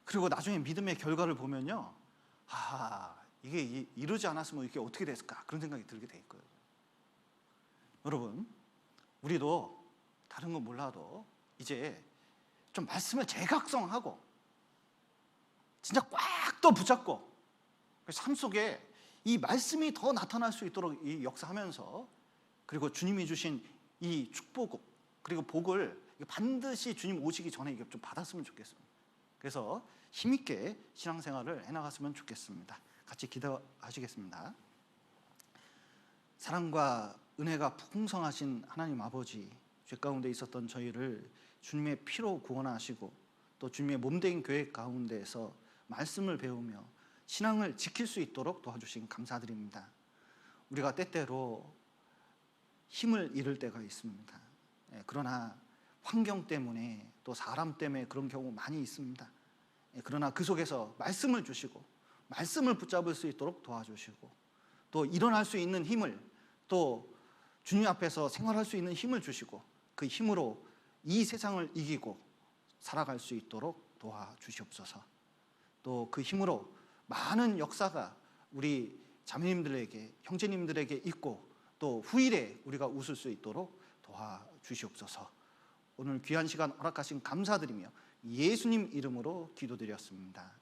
그리고 나중에 믿음의 결과를 보면요, 이게 이러지 않았으면 이게 어떻게 됐을까, 그런 생각이 들게 돼 있고요. 여러분, 우리도 다른 건 몰라도 이제 좀 말씀을 재각성하고 진짜 꽉 또 붙잡고 삶 속에 이 말씀이 더 나타날 수 있도록 이 역사하면서, 그리고 주님이 주신 이 축복 그리고 복을 반드시 주님 오시기 전에 이게 좀 받았으면 좋겠습니다. 그래서 힘있게 신앙생활을 해나갔으면 좋겠습니다. 같이 기도하시겠습니다. 사랑과 은혜가 풍성하신 하나님 아버지, 죄 가운데 있었던 저희를 주님의 피로 구원하시고 또 주님의 몸된 교회 가운데에서 말씀을 배우며 신앙을 지킬 수 있도록 도와주신 감사드립니다. 우리가 때때로 힘을 잃을 때가 있습니다. 그러나 환경 때문에 또 사람 때문에 그런 경우 많이 있습니다. 그러나 그 속에서 말씀을 주시고 말씀을 붙잡을 수 있도록 도와주시고 또 일어날 수 있는 힘을, 또 주님 앞에서 생활할 수 있는 힘을 주시고 그 힘으로 이 세상을 이기고 살아갈 수 있도록 도와주시옵소서. 또 그 힘으로 많은 역사가 우리 자매님들에게, 형제님들에게 있고 또 후일에 우리가 웃을 수 있도록 도와주시옵소서. 오늘 귀한 시간 허락하신 감사드리며 예수님 이름으로 기도드렸습니다.